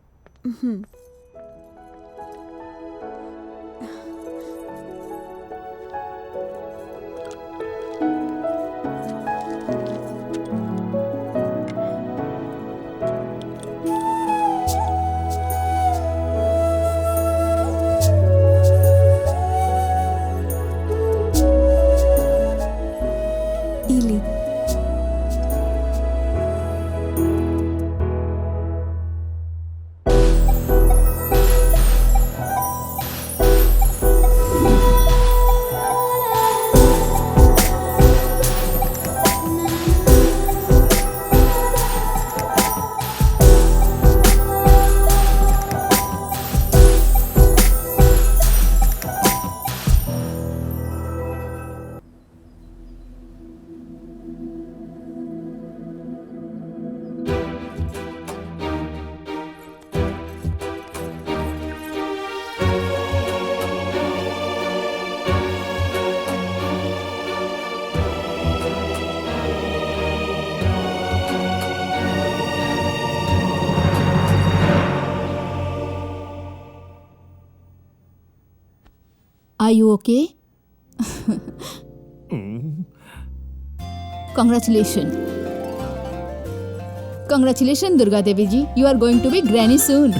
Are you okay? Congratulations. Congratulations, Durga Devi ji. You are going to be granny soon.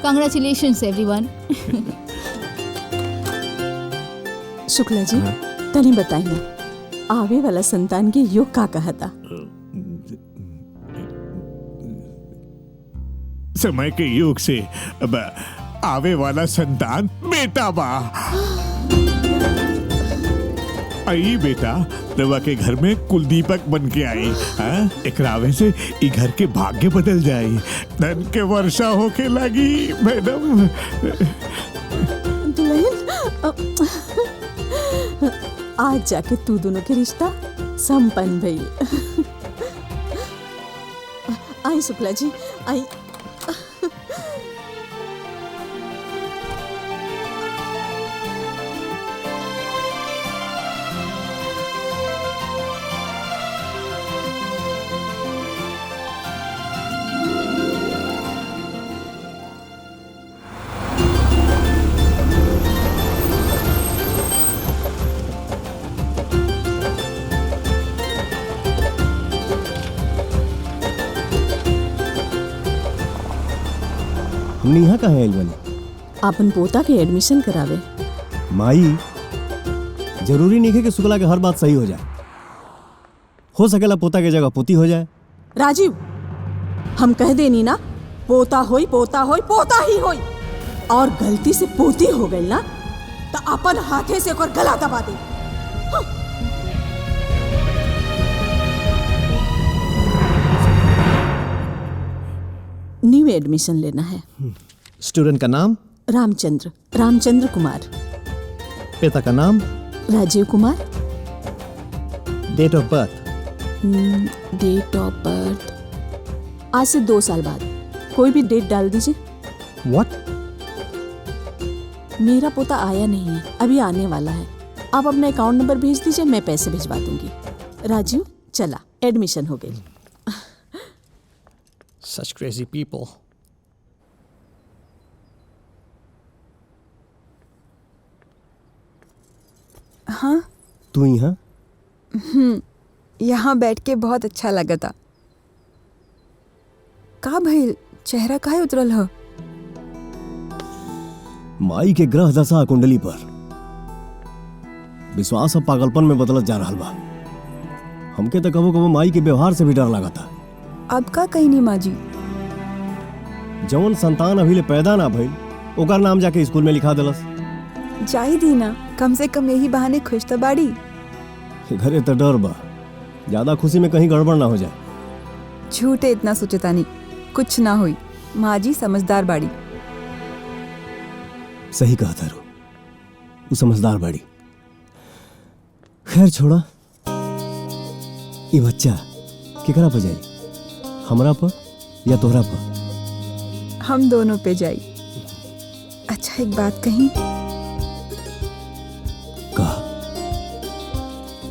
Congratulations, everyone. Shukla ji, तनी बताई ना, आवे वाला संतान के योग का कहा था? समय के युग से अब आवे वाला संतान बेटा बा। आई बेटा रवा के घर में कुलदीपक बन के आई। एकरा आवे से ई घर के भाग्य बदल जाई, धन के वर्षा होके लगी। मैडम आज जाके तू दोनों के रिश्ता संपन्न भइल। आई शुक्ला जी आई। हमने यहाँ कहाँ आयल बनी? अपन पोता के एडमिशन करावे। माई जरूरी नहीं है कि शुक्ला के हर बात सही हो जाए। हो सकेला पोता के जगह पोती हो जाए। राजीव हम कह देनी ना, पोता होई पोता होई पोता ही होई, और गलती से पोती हो गई ना तो अपन हाथे से ओकर गला दबा दे। न्यू एडमिशन लेना है। स्टूडेंट का नाम? रामचंद्र कुमार। पिता का नाम? Rajeev Kumar. Date of birth? Date of birth आज से 2 साल बाद। कोई भी डेट डाल दीजिए। What? मेरा पोता आया नहीं है, अभी आने वाला है। आप अपना अकाउंट नंबर भेज दीजिए, मैं पैसे भिजवा दूंगी। राजीव चला, एडमिशन हो गई। Such crazy people. हाँ तू यहाँ? यहाँ बैठ के बहुत अच्छा लगा था। का भइल, चेहरा काहे उतरल ह? माई के ग्रह दशा कुंडली पर विश्वास अब पागलपन में बदलत जा रहा बा। हमके तो कबो कबो माई के व्यवहार से भी डर लगा था। अब का कहीं नहीं माँ जी। जौन संतान अभी ले पैदा ना भइल ओकर नाम जाके स्कूल में लिखा दिलस। जाई दी ना, कम से कम यही बहाने खुश तो बाड़ी। घरे तो डर बा, ज्यादा खुशी में कहीं गड़बड़ ना हो जाए। झूठे इतना सोचता नहीं, कुछ ना हुई। माँ जी समझदार बाड़ी। सही कहा था रू, तू समझदार बाड़ी। खैर छोड़ा, ये बच्चा केकरा पर जाई, हमरा पर या तोहरा पर? हम दोनों पे जाई। अच्छा एक बात कही? कहा?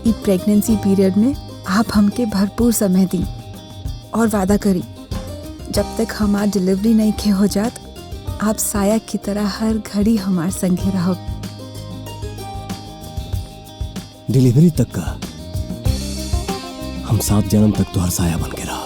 ई प्रेगनेंसी पीरियड में आप हमके भरपूर समय दी और वादा करी जब तक हमार डिलीवरी नहीं के हो जात, आप साया की तरह हर घड़ी हमार संगे रहो। डिलीवरी तक का हम 7 जन्म तक तो हर साया बन के रहा।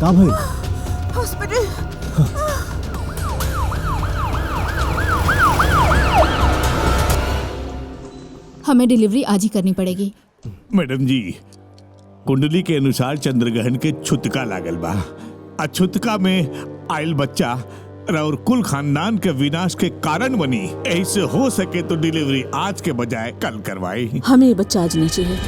का भाई? हॉस्पिटल। हमें डिलीवरी आज ही करनी पड़ेगी। मैडम जी, कुंडली के अनुसार चंद्रग्रहण के छुतका लागल बा। अछुतका में आयल बच्चा और कुल खानदान के विनाश के कारण बनी। ऐसे हो सके तो डिलीवरी आज के बजाय कल करवाई। हमें ये बच्चा आज नहीं चाहिए,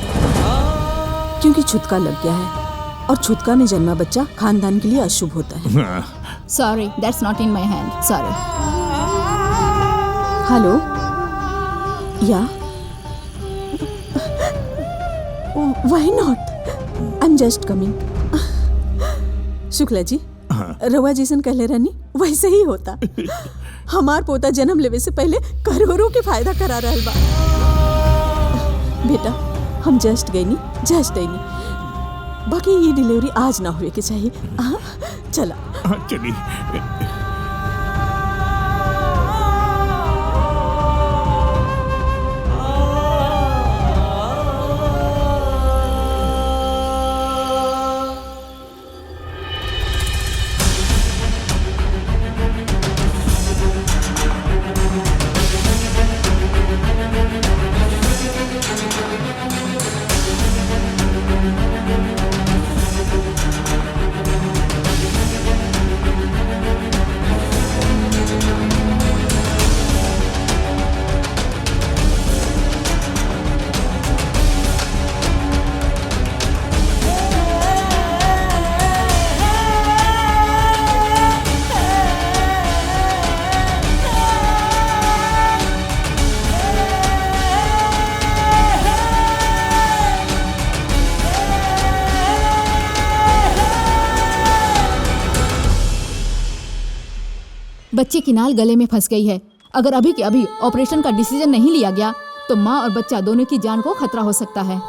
क्योंकि छुतका लग गया है और छुतका में जन्मा बच्चा खानदान के लिए अशुभ होता है। Sorry, that's not in my hand. Sorry. Hello, yeah why not, I am just coming. Shukla ji, रवा जैसन कहले रहनी वैसे ही होता। हमार पोता जन्म लेवे से पहले करोड़ों के फायदा करा रहल बा। बेटा, हम जस्ट गई नी। बाकी ये डिलीवरी आज ना हुए के चाहिए। चला। चलिए। बच्चे की नाल गले में फंस गई है। अगर अभी के अभी ऑपरेशन का डिसीजन नहीं लिया गया तो माँ और बच्चा दोनों की जान को खतरा हो सकता है।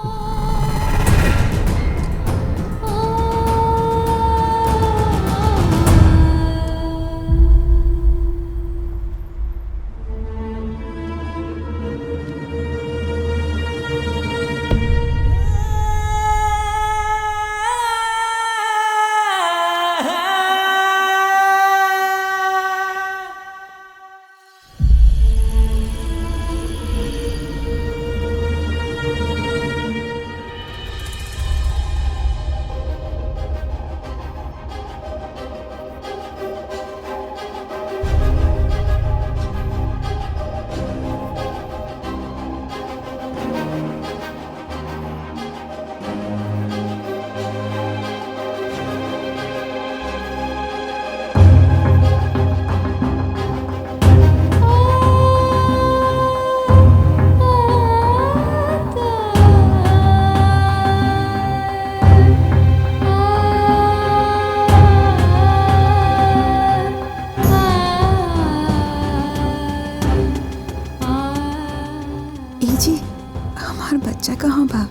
बच्चा कहाँ बा?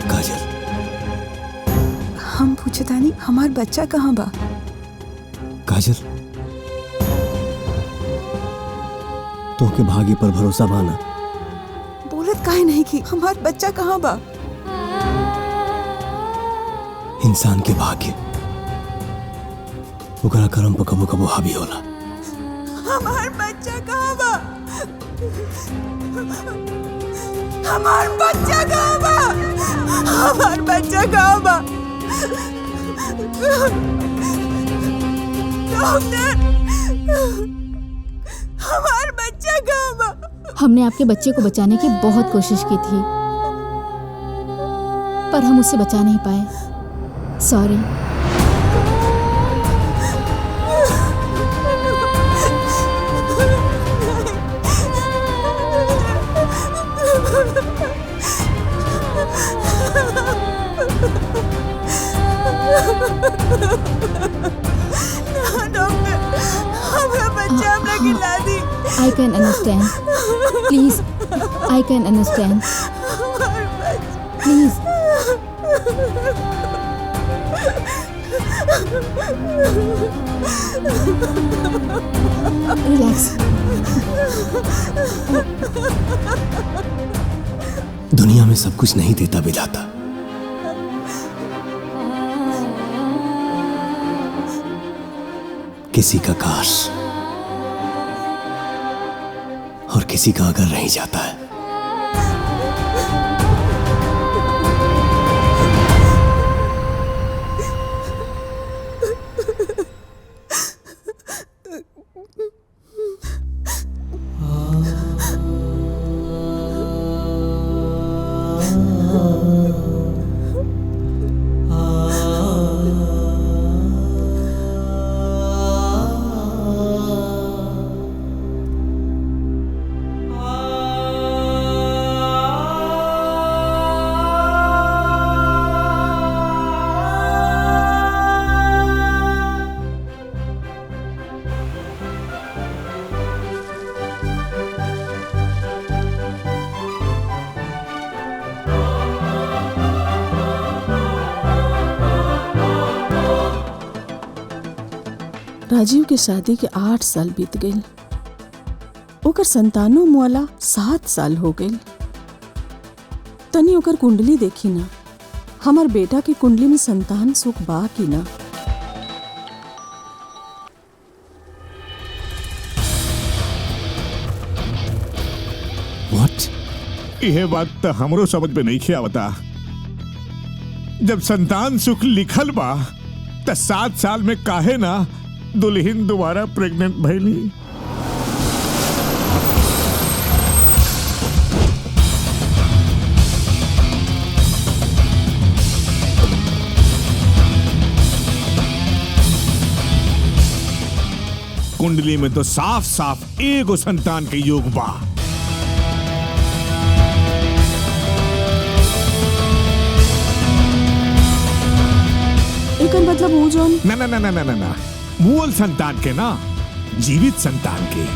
काजल, हम पूछतानी हमार बच्चा कहाँ बा? काजल, तो के भाग्य पर भरोसा माना। बोलत काहे नहीं की हमार बच्चा कहाँ बा? इंसान के भाग्य ओकरा कर्म पर कबो कबो हावी होला। हमार बच्चा कहाँ बा? हमार बच्चा कहाँ बा? हमार बच्चा कहाँ बा? डॉक्टर, हमार बच्चा कहाँ बा? हमने आपके बच्चे को बचाने की बहुत कोशिश की थी, पर हम उसे बचा नहीं पाए। सॉरी। डॉक्टर, हमारा बच्चा हमरा खिला दी। I can understand. Please, I can understand. Please. Relax. दुनिया में सब कुछ नहीं देता विधाता। किसी का काश और किसी का अगर रह जाता है। राजीव के शादी के 8 साल बीत गए। ओकर संतानो मुआला 7 साल हो गए। तनी ओकर कुंडली देखी ना, हमार बेटा के कुंडली में संतान सुख बा की ना। यह बात तो हमरो समझ में नहीं आवता। जब संतान सुख लिखल बा तो 7 साल में काहे ना दुल्हन दोबारा प्रेग्नेंट भइली। कुंडली में तो साफ साफ एगो संतान के योग बा। एकर मतलब वो जोन ना ना ना ना ना ना ना मूल संतान के ना, जीवित संतान के।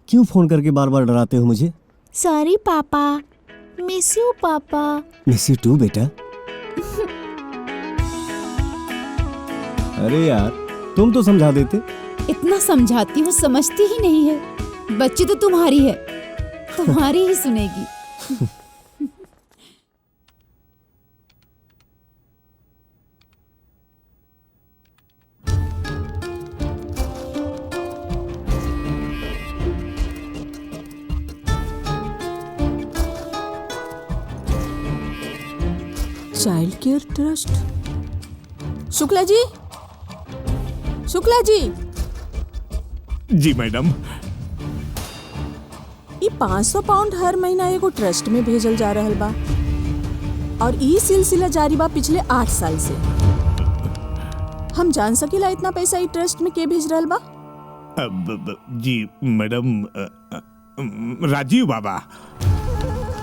क्यों फोन करके बार बार डराते हो मुझे? सॉरी पापा, मिस यू पापा। मिस यू टू बेटा। अरे यार तुम तो समझा देते। इतना समझाती हूँ समझती ही नहीं है। बच्ची तो तुम्हारी है, तुम्हारी ही सुनेगी। Child care trust. Shukla ji, Shukla जी। जी मैडम। ये 500 पाउंड हर महीना एगो ट्रस्ट में भेजल जा रहल बा और ई सिलसिला जारी बा पिछले 8 साल से। हम जान सकीला इतना पैसा ई ट्रस्ट में के भेज रहल बा? जी मैडम, राजीव बाबा।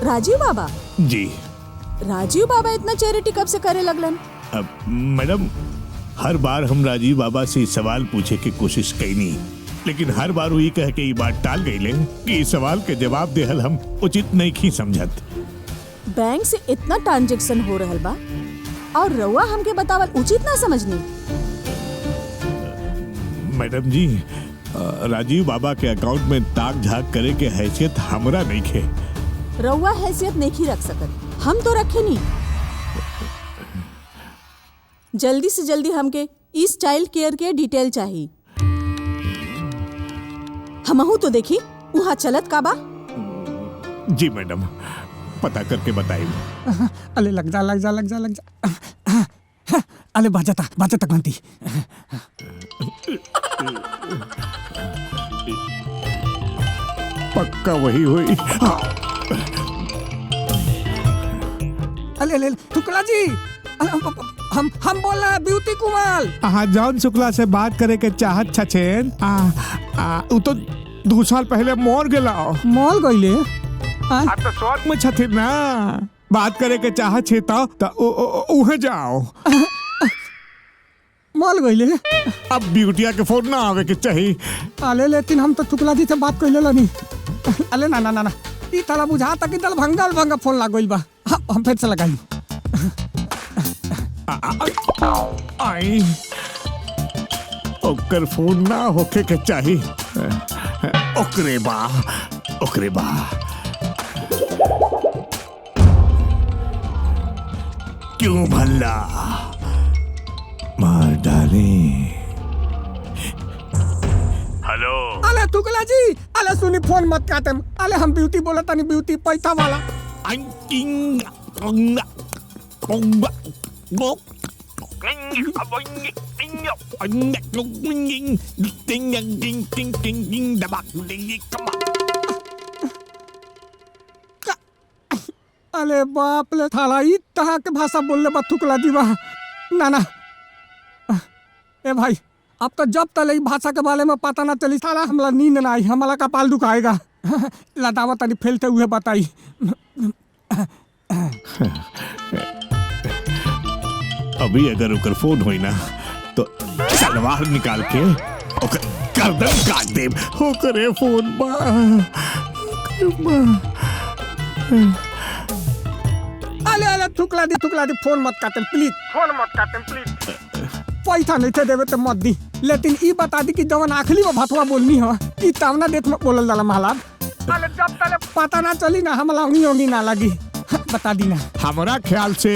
राजीव बाबा? जी। राजीव बाबा इतना चैरिटी कब से करे लगलन? मैडम, हर बार हम राजीव बाबा से सवाल पूछे की कोशिश कईनी, लेकिन हर बार वही कह के ये बात टाल गईले कि इस सवाल के जवाब देहल हम उचित नहीं की समझत। बैंक से इतना ट्रांजैक्शन हो रहल बा और रउआ हमके बतावल उचित ना समझनी? मैडम जी, राजीव बाबा के अकाउंट में ताक झाक करे के हैसियत हमरा नहीं खे। रउआ हैसियत नहीं रख सकत, हम तो रखे नहीं। जल्दी से जल्दी हमके इस चाइल्ड केयर के डिटेल चाहिए। हमहू तो देखी वहाँ चलत का बा। जी मैडम, पता करके बताइए। अले लग जा। अले बाजा तक घंटी। पक्का वही हुई। अले शुक्ला जी, हम बोल रहे हैं ब्यूटी कुमार। हाँ, जॉन शुक्ला से बात करे के चाहत छछेन। उ तो 2 साल पहले मोर गेला। मोर गईले? आप तो स्वर्ग में छथिन ना। बात करे के चाहत छे तो उहे जाओ। मोर गईले? अब ब्यूटिया के फोन ना आवे के चाहिए। अले लेकिन हम तो शुक्ला जी से बात कइले लनी। अले ना ई ताला बुझाता कि दल भंगा फोन लाग गइल बा। हम फिर से लगाई। आई ओकर फोन ना होके के चाहिए। ओकरे बा क्यों भल्ला मार डाले। हेलो। अले शुक्ला जी, अले सुनी फोन मत काटे। अले हम ब्यूटी बोला तनी, ब्यूटी पैसा वाला। अले बाप ले थाला ई तरह के भाषा बोलले बा शुक्ला जी बा। ना ए भाई, अब तो जब तक ई भाषा के बारे में पता ना चली साला हमला नींद ना आई, हमला कपाल दुखाएगा। लदावा तनी फैलते हुए बताई। अभी अगर ओकर फोन होई ना तो सलवार निकाल के ओकर गर्दन काट देब। ओकरे फोन बा। अले शुक्ला दी फोन मत काटे प्लीज। पैसा नहीं थे देवे तो मत दी, लेकिन ई बता दी कि जवन आखिरी में भतवा बोलनी हो ई तावना डेट में बोलल जाला महला। अले जब तक पता ना चली ना हमला होंगी ना लगी। बता दी ना। हमारा ख्याल से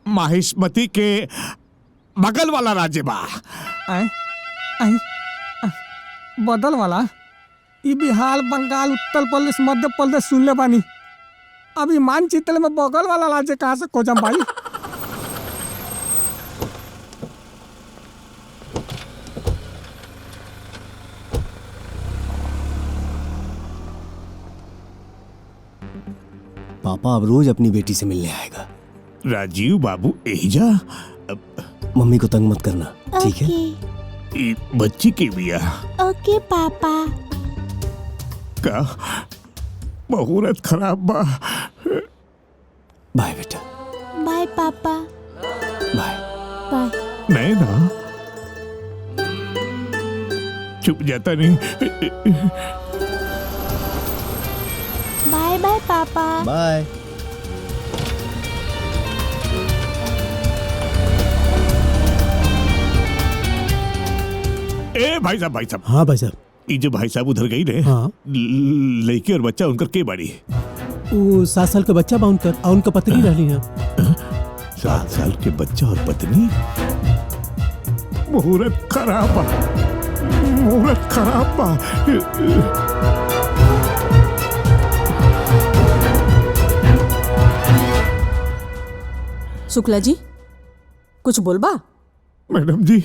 माहिष्मती के बगल वाला राज्य बा। बदल वाला? ई बिहार, बंगाल, उत्तर प्रदेश, मध्य प्रदेश सुन ले बानी। अभी मानचित्र में बगल वाला राज्य कहाँ से खोजम भाई? पापा अब रोज अपनी बेटी से मिलने आएगा। राजीव बाबू एजा। मम्मी को तंग मत करना, ठीक है? ये बच्ची की बिया। ओके पापा। का मुहूर्त खराब बा। बाय बेटा। बाय पापा। बाय। नहीं ना, चुप जाता नहीं। बाय बाय पापा। बाय। ए भाई साहब। हाँ भाई साहब। ये जो भाई साहब उधर गई रे। हाँ। लड़की और बच्चा उनकर के बाड़ी? वो 7 साल का बच्चा बा उनकर, और उनका पत्नी रहली है। 7 साल के बच्चा और पत्नी? मुहूर्त खराब बा। शुक्ला जी कुछ बोलबा? मैडम जी,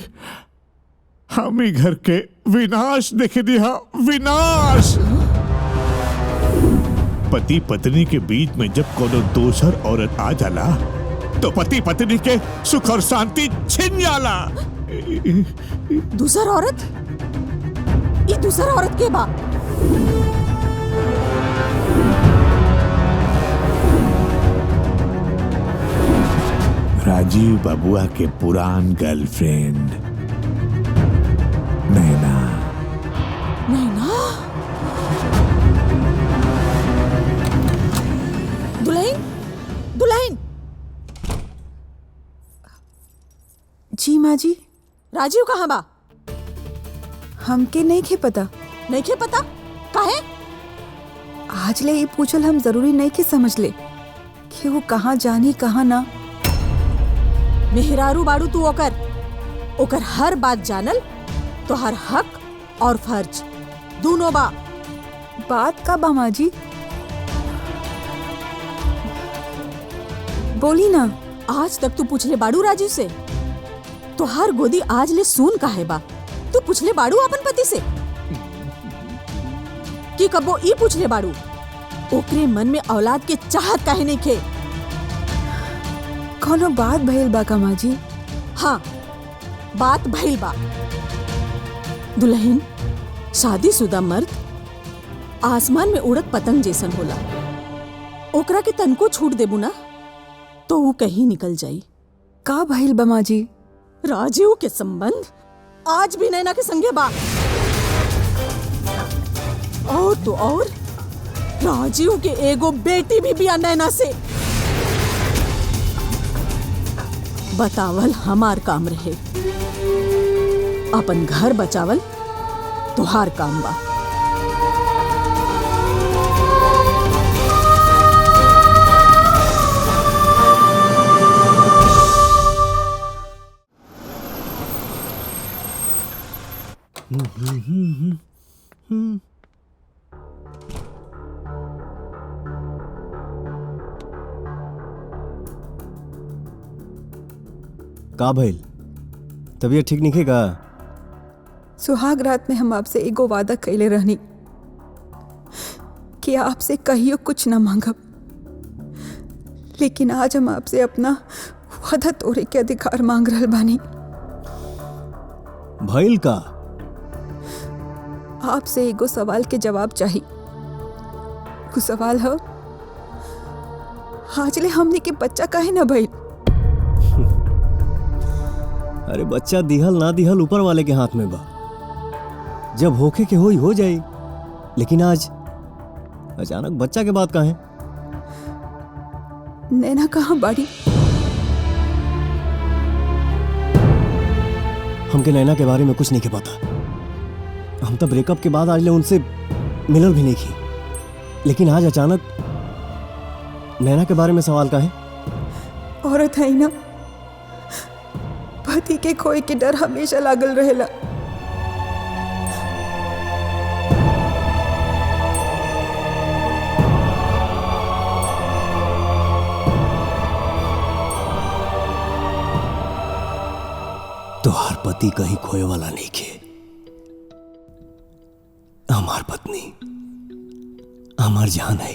हम ही घर के विनाश देखे दिया। विनाश। पति पत्नी के बीच में जब कोनो दोसर औरत आ जाला तो पति पत्नी के सुख और शांति छिन जाला। दूसर औरत? ये दूसर औरत के बा? राजीव बबुआ के पुरान गर्लफ्रेंड नैना। दुल्हन? जी माँ जी। राजीव कहाँ बा? हमके नहीं खे पता। नहीं खे पता? काहे? आज ले ये पूछल हम जरूरी नहीं के समझ ले कि वो कहाँ जानी कहाँ ना। मेहरारू बाड़ू तू ओकर हर बात जानल तो हर हक और फर्ज दोनों बा। बात का बा माँ जी, बोली ना। आज तक तू पूछले बाड़ू राजू से? तो हर गोदी आज ले सुन काहे बा? तू पूछले बाड़ू अपन पति से कि कबो ई पूछले बाड़ू ओकरे मन में औलाद के चाहत काहे नहीं खे? कोनो बात भइल बा का माँ जी? हाँ, बात भइल बा। दुल्हन शादीशुदा मर्द आसमान में उड़त पतंग जैसन होला। ओकरा के तनको छूट देबू ना तो वो कहीं निकल जाई। का भइल बा माँ जी? राजीव के संबंध आज भी नैना के संगे बा। और तो और राजीव के एगो बेटी भी बिया नैना से। बतावल हमार काम रहे, अपन घर बचावल तुहार काम बा। का भइल? तबीयत ठीक नहीं का? सुहाग रात में हम आपसे एगो वादा कैले रहनी कि आपसे कहियो कुछ न मांगब, लेकिन आज हम आपसे अपना वादा तोड़े के अधिकार मांग रहल बानी। भइल का? आपसे एगो सवाल के जवाब चाहिए। वो सवाल है, आजले हमने के बच्चा काहे न भइल? अरे बच्चा दिहल ना दिहल ऊपर वाले के हाथ में बा। जब होके के होई हो जाई, लेकिन आज अचानक बच्चा के बात कहाँ है? नैना कहाँ बाड़ी? हमके नैना के बारे में कुछ नहीं के पता। हम तो ब्रेकअप के बाद आज ले उनसे मिलल भी नहीं की, लेकिन आज अचानक नैना के बारे में सवाल का है? औरत है ना, पति के खोए के डर हमेशा लागल रहेला। तोहार पति कहीं खोए वाला नहीं के। हमार पत्नी हमार जान है।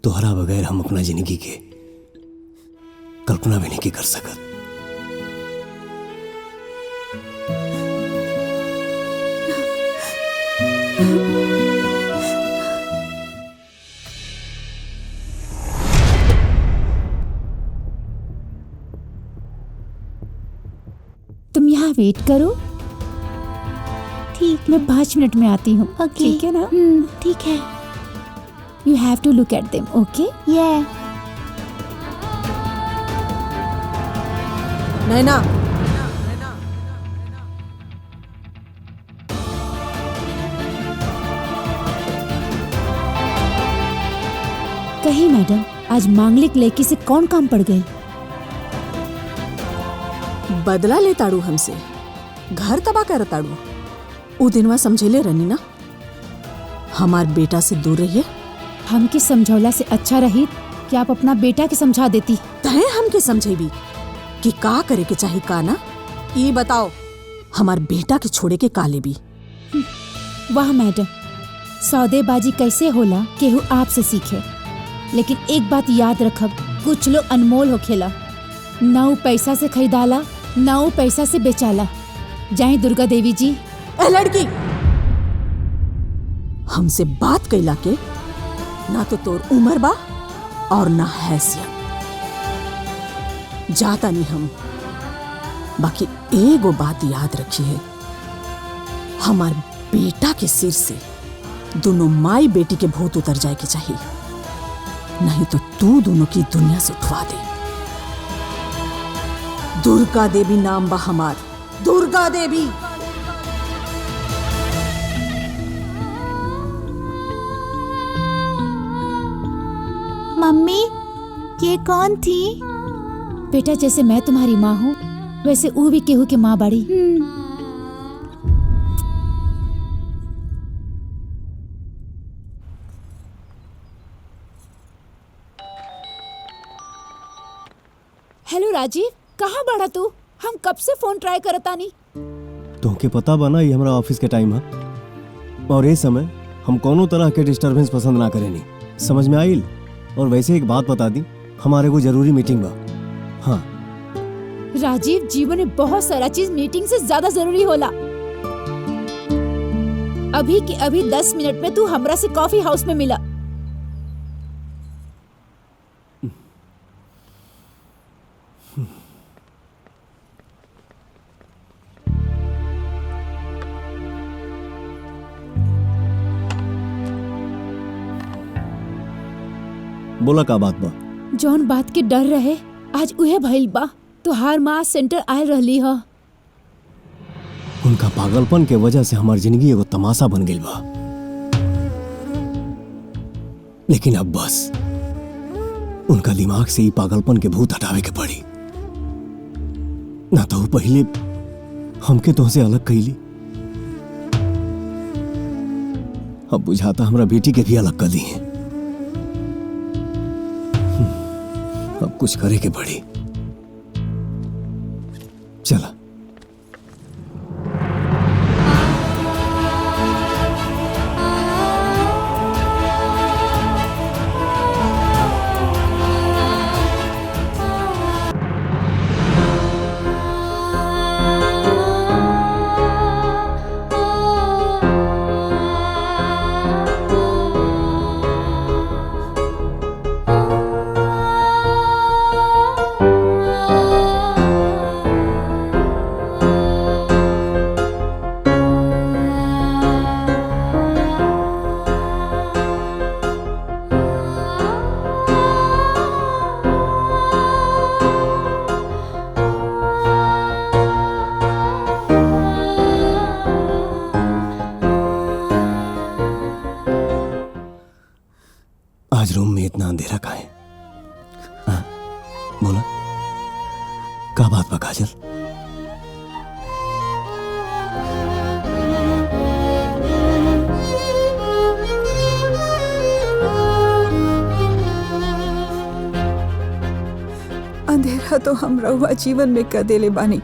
तोहरा बगैर हम अपना जिंदगी के कल्पना भी नहीं कर सकत। तुम यहाँ वेट करो, ठीक? मैं 5 मिनट में आती हूँ। ठीक है ना? ठीक है। You have to look at them, okay? नैना, कहीं मैडम आज मांगलिक लड़की से कौन काम पड़ गई? बदला ले ताड़ू हमसे, घर तबाह कर ताड़ू। उ दिनवा समझेले रहनी ना, हमार बेटा से दूर रहिए। हमके समझौला से अच्छा रही कि आप अपना बेटा के समझा देती। तहे हमके समझेबी कि का करे के चाही का ना। ये बताओ, हमार बेटा के छोड़े के का लेबी? वाह मैडम, सौदेबाजी कैसे होला केहू आपसे सीखे। लेकिन एक बात याद रखब, कुछ लोग अनमोल होखेला, ना उ पैसा से खरीदाला ना उ पैसा से बेचाला। जाए दुर्गा देवी जी। ए लड़की, हमसे बात कैला के ना तो तोर उम्र बा और ना हैसियत। जाता नहीं हम। बाकी एगो बात याद रखिए, हमार बेटा के सिर से दोनों माई बेटी के भूत उतर जाए के चाहिए, नहीं तो तू दोनों की दुनिया से उठवा दे। दुर्गा देवी नाम बा हमार, दुर्गा देवी। मम्मी, ये कौन थी? बेटा जैसे मैं तुम्हारी माँ हूँ वैसे वो भी केहू की माँ बाड़ी। हेलो राजीव, कहाँ बड़ा तू? हम कब से फोन ट्राई करतानी। तुमके पता बना ये हमारा ऑफिस के टाइम है और ये समय हम कोनो तरह के डिस्टरबेंस पसंद ना करेनी, समझ में आइल? और वैसे एक बात बता दी, हमारे को जरूरी मीटिंग बा। हाँ राजीव, जीवन में बहुत सारा चीज मीटिंग से ज्यादा जरूरी होला। अभी के अभी 10 मिनट में तू हमरा से कॉफी हाउस में मिला। बोला का बात बा? जौन बात के डर रहे आज उहे भइल बा। तुहार माँ सेंटर आयल रहली ह। उनका पागलपन के वजह से हमारी जिंदगी एगो तमाशा बन गई बा। लेकिन अब बस उनका दिमाग से ही पागलपन के भूत हटावे के पड़ी, ना तो पहले हमके तुमसे अलग कैली, अब बुझाता हमरा बेटी के भी अलग कर दी है। अब कुछ करे के पड़ी। चला आज रूम में इतना अंधेरा का है? हाँ, बोला का बात बा काजल? अंधेरा तो हम रहुआ जीवन में कर देले बानी।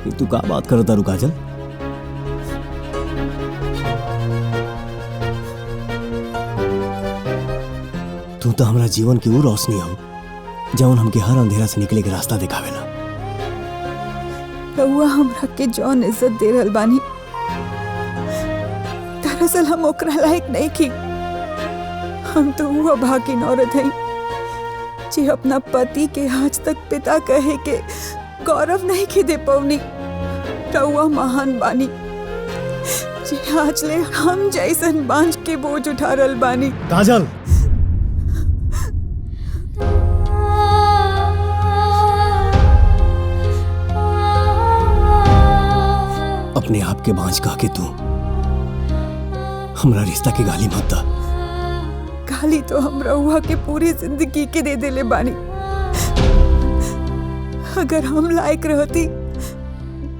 ये तू का बात करता रू काजल? तू तो हमारा जीवन की वो रोशनी हो जौन हमके हर अंधेरा से निकले के रास्ता दिखावेला। रहुआ हमरा के जौन इज्जत दे रहल बानी, दरअसल हम ओकरा लायक नहीं की। हम तो वो भागिन औरत है जी अपना पति के आज तक पिता कहे के गौरव नहीं की दे पवनी। रहुआ महान बानी जी आज ले हम जैसन बांझ के बोझ उठा रहल बानी। काजल, अपने आप के बांझ कह के तू हमरा रिश्ता की गाली मत दा। गाली तो हम रहुआ के पूरी जिंदगी के दे देले बानी। अगर हम लायक रहती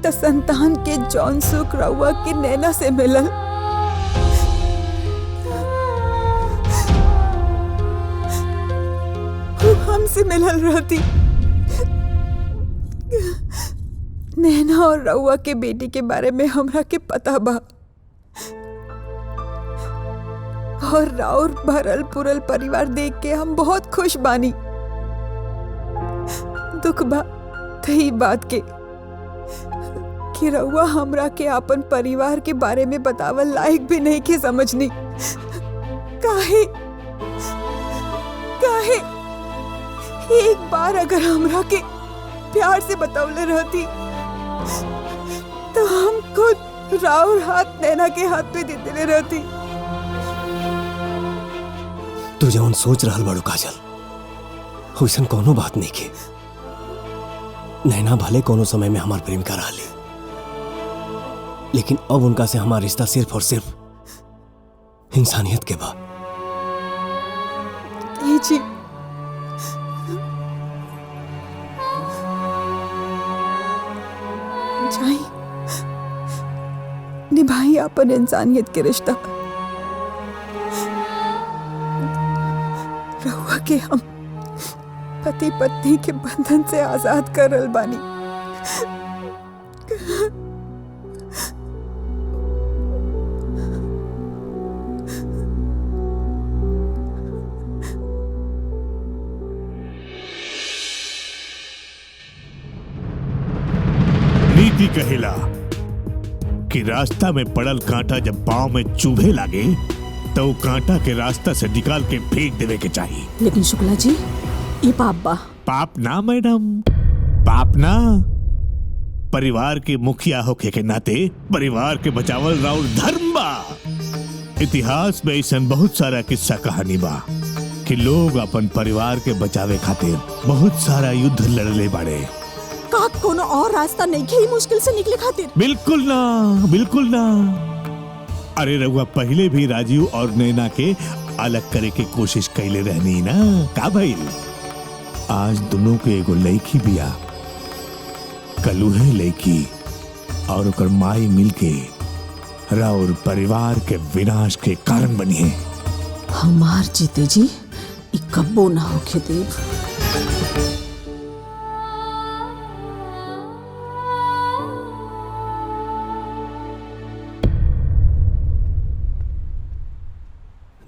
तो संतान के जौन सुख रहुआ के नैना से मिलल वो हमसे मिलल रहती। नैना और रहुआ के बेटी के बारे में हमरा के पता बा और राउर भरल पुरल परिवार देख के हम बहुत खुश बानी। दुख बा तही बात के कि रहुआ हमरा के अपन परिवार के बारे में बतावल लायक भी नहीं के समझनी। काहे काहे एक बार अगर हमरा के प्यार से बतावले रहती तो हम खुद राउर हाथ नैना के हाथ पे दे देले रहती। तू जौन सोच रहल बाड़ू काजल, वैसन कोनो बात नहीं के। नैना भले कोनो समय में हमार प्रेमिका रहली, लेकिन अब उनका से हमारा रिश्ता सिर्फ और सिर्फ इंसानियत के बा। जी। जाई निभाई अपन इंसानियत के रिश्ता। रहुआ के हम पति पत्नी के बंधन से आजाद करल बानी। नीति कहेला कि रास्ता में पड़ल कांटा जब पांव में चुभे लागे तो वो कांटा के रास्ता से निकाल के फेंक देवे के चाहिए। लेकिन शुक्ला जी ये पाप बा। पाप ना मैडम, पाप ना। परिवार के मुखिया होके के नाते परिवार के बचावल राउर धर्म बा। इतिहास में ऐसा बहुत सारा किस्सा कहानी बा कि लोग अपन परिवार के बचावे खातिर बहुत सारा युद्ध लड़ले बाड़े। का कोनो और रास्ता नहीं है मुश्किल से निकले खातिर? बिल्कुल ना, बिल्कुल ना। अरे रघुआ पहले भी राजीव और नैना के अलग करे के कोशिश कैले रहनी ना, का भइल? आज दोनों के एगो लड़की बिया, कलुहे लड़की और ओकर माई मिलके राउर परिवार के विनाश के कारण बनी है। हमार जीते जी ई कब्बो ना होके देव।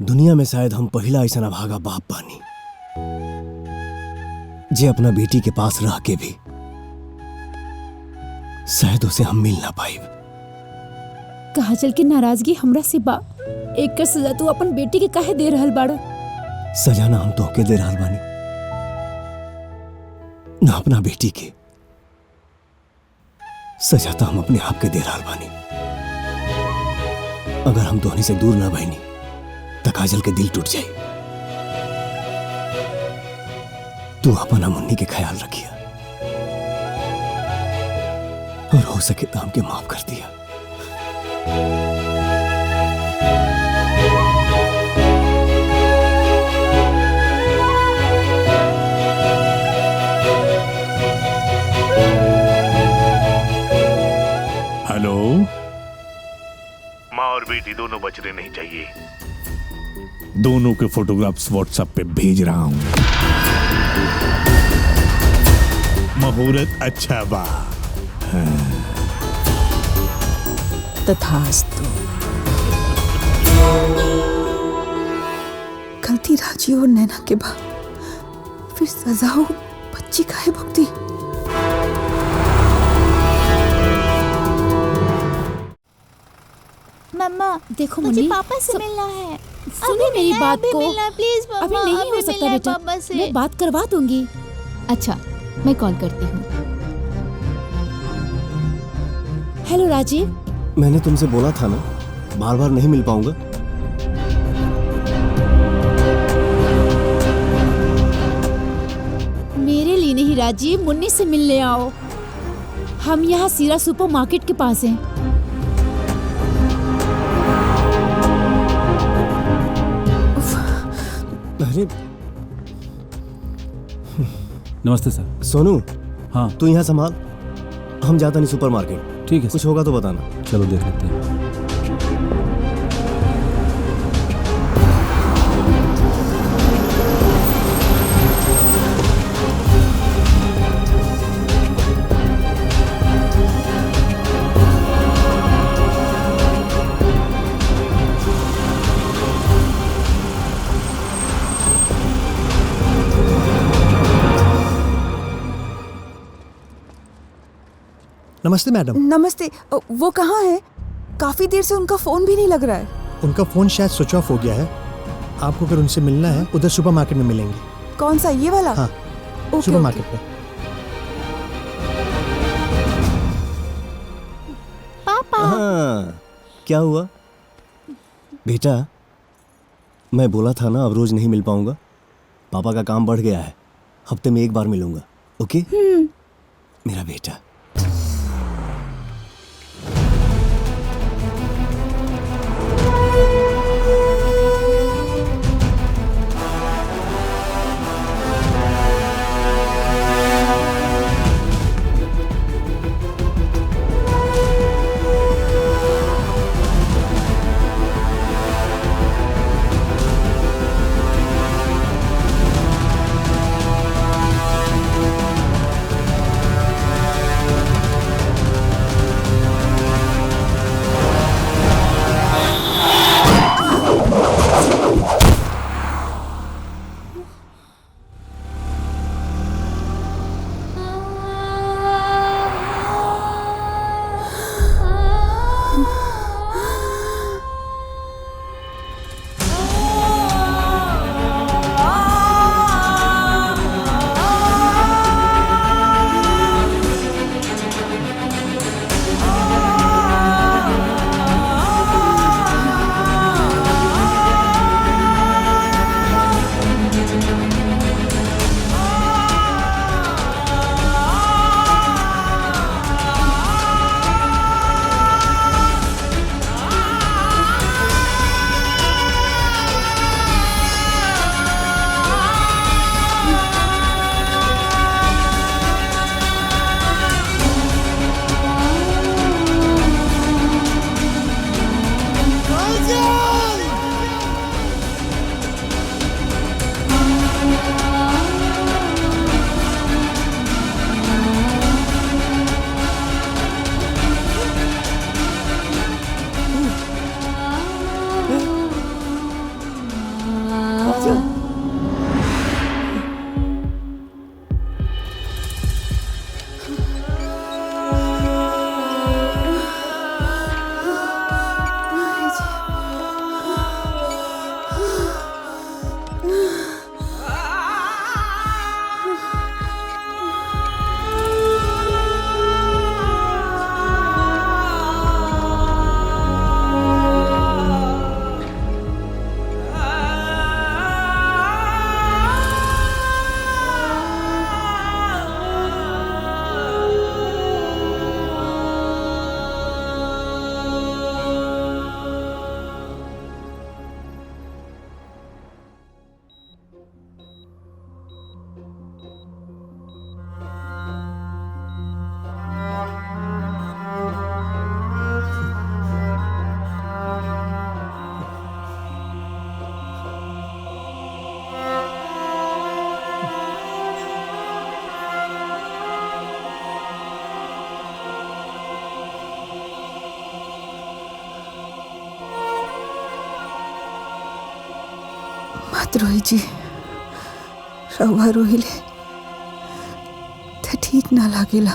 दुनिया में शायद हम पहला ऐसा अभागा बाप बानी जे अपना बेटी के पास रह के भी शायद उसे हम मिल ना पाए। कहा चल के नाराजगी हमरा से बा। एक कर सजा तू अपन बेटी के काहे दे रहल बाड़ा? सजा ना हम तोहके दे रहल बानी, ना अपना बेटी के। सजा तो हम अपने आप के दे रहल बानी। अगर हम दोनों से दूर ना बहनी तो काजल के दिल टूट जाए। तू अपना मुन्नी के ख्याल रखिया और हो सके तो हमके माफ कर दिया। हेलो, माँ और बेटी दोनों बचने नहीं चाहिए। दोनों के फोटोग्राफ्स व्हाट्सएप पे भेज रहा हूं। मुहूर्त अच्छा बा। तथास्तु। गलती राजीव और नैना के बाद फिर सजाओ बच्ची काहे भुगती? मम्मा देखो मुझे मुन्नी, पापा से मिलना है। सुनिए मेरी बात को। प्लीज मम्मा, अभी नहीं हो सकता बेटा, पापा से। मैं बात करवा दूंगी। अच्छा, मैं कॉल करती हूँ। हेलो राजीव। मैंने तुमसे बोला था ना, बार बार नहीं मिल पाऊंगा। मेरे लिए नहीं राजीव, मुन्नी से मिलने आओ। हम यहाँ सीरा सुपरमार्केट के पास हैं। अरे नमस्ते सर। सोनू, हाँ तू यहाँ संभाल, हम जाता नहीं सुपरमार्केट। ठीक है, कुछ होगा तो बताना। चलो देख लेते हैं। नमस्ते मैडम। नमस्ते। वो कहाँ है? काफी देर से उनका फोन भी नहीं लग रहा है। उनका फोन शायद स्विच ऑफ हो गया है। आपको अगर उनसे मिलना है उधर सुपरमार्केट में मिलेंगे। कौन सा, ये वाला? हाँ, सुपरमार्केट में। पापा। हाँ, क्या हुआ बेटा? मैं बोला था ना अब रोज नहीं मिल पाऊंगा। पापा का काम बढ़ गया है, हफ्ते में एक बार मिलूंगा। ओके मेरा बेटा। मत रोई जी, रउआ रोहिले तो ठीक ना लागेला।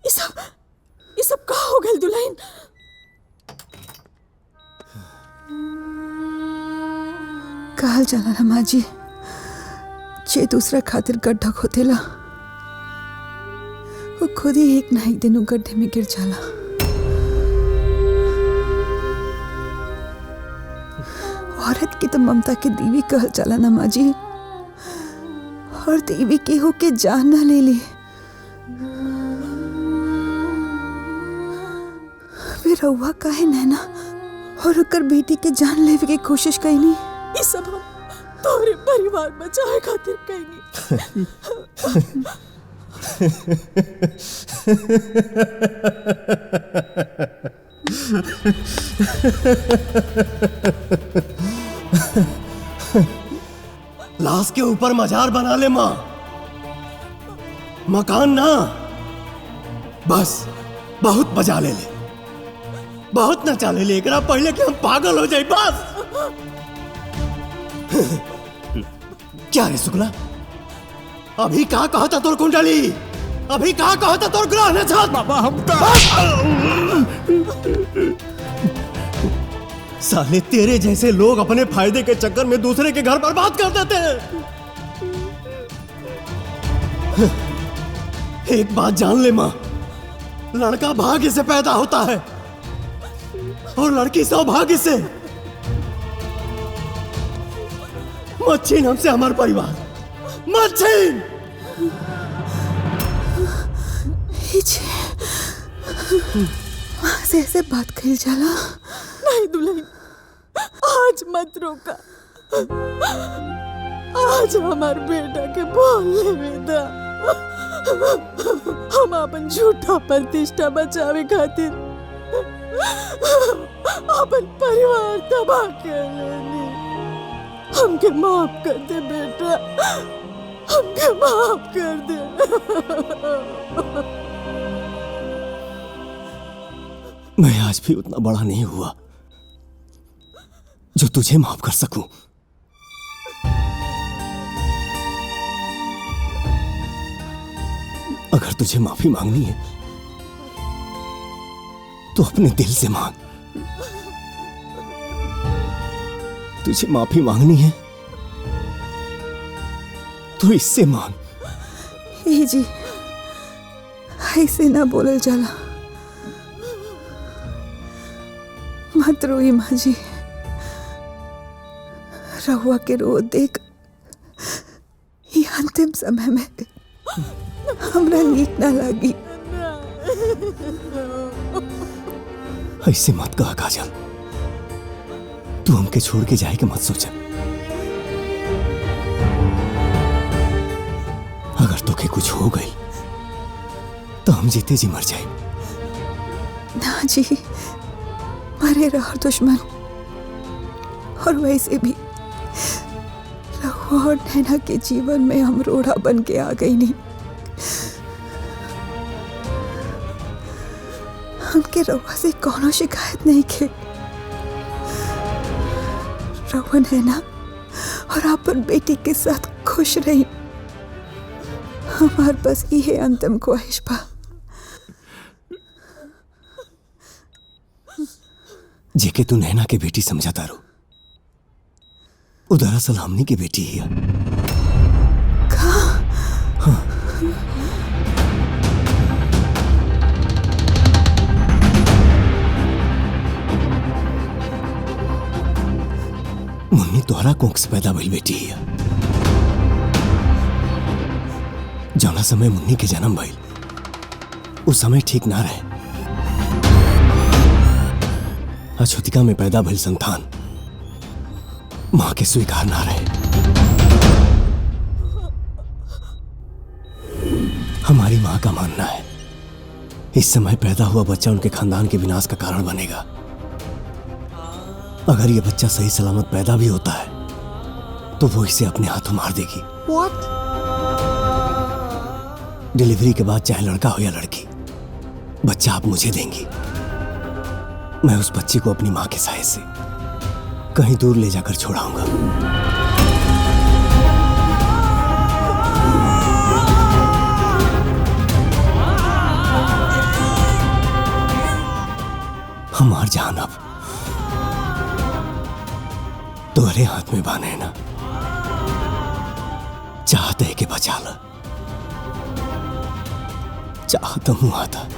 ये सब का हो गल दुल्हन? कहल जाला ना माँ जी, जे दूसरा खातिर गड्ढा खोदेला वो खुद ही एक ना एक दिन उ गड्ढे में गिर जाला। औरत की तो ममता के देवी कहल जाला ना माँ जी, और देवी के हो के जान ना ले ली वे रउआ काहे नैना और ओकर बेटी के जान लेवे के कोशिश कईनी। ये सब हम तोरे परिवार बचाए खातिर कईनी। लाश के ऊपर मजार बना ले माँ, मकान ना। बस बहुत मजा ले ले, बहुत नचा ले एकरा पहले कि हम पागल हो जाए। बस क्या रे शुक्ला, अभी कहा था तोर कुंडली, अभी कहा था तोर ग्रह नक्षत्र? बाबा हम साले तेरे जैसे लोग अपने फायदे के चक्कर में दूसरे के घर बर्बाद कर देते हैं। एक बात जान ले मां, लड़का भाग्य से पैदा होता है और लड़की सौभाग्य से। मत छीन हमसे हमारा परिवार, मत छीन। माँ से ऐसे बात कही जाला? नहीं दुल्हन, आज मत रोका। आज हमार बेटा के बोल लेवे दा। हम अपन झूठा प्रतिष्ठा बचावे खातिर अपन परिवार तबाह कर लेनी। हमके माफ कर दे बेटा, हमके माफ कर दे। मैं आज भी उतना बड़ा नहीं हुआ जो तुझे माफ कर सकूं। अगर तुझे माफी मांगनी है तो अपने दिल से मांग। तुझे माफी मांगनी है तो इससे मांग। ए जी, ऐसे ना बोलल जाला। मत रोई माँ जी, रहुआ के रो देख ये अंतिम समय में हमरा नीक ना लगी। ऐसे मत कहा काजल, तू हमके छोड़ के जाए के मत सोचा। अगर तोके कुछ हो गई तो हम जीते जी मर जाए। ना जी, मरे रहो दुश्मन। और वैसे भी रहुआ और नैना के जीवन में हम रोड़ा बन के आ गई नहीं। हमके रहुआ से कोनो शिकायत नहीं के। रहुआ नैना और अपन बेटी के साथ खुश रही। हमार बस ये अंतिम ख्वाहिश बा। जेके तू नैना के बेटी समझा तारू, वो दरअसल हमनी की बेटी ही है। हाँ। मुन्नी तोहरा कोख से पैदा भइल बेटी ही है। जौना समय मुन्नी के जन्म भइल उस समय ठीक ना रहे। अछूतिका में पैदा भइल संतान मां के स्वीकार ना रहे। हमारी मां का मानना है इस समय पैदा हुआ बच्चा उनके खानदान के विनाश का कारण बनेगा। अगर ये बच्चा सही सलामत पैदा भी होता है तो वो इसे अपने हाथों मार देगी। डिलीवरी के बाद चाहे लड़का हो या लड़की, बच्चा आप मुझे देंगी, मैं उस बच्चे को अपनी मां के साये से कहीं दूर ले जाकर छोड़ाऊंगा। हमार जान अब तुम्हारे हाथ में बाने ना, चाहते है कि बचा ला, चाहता हूं आता।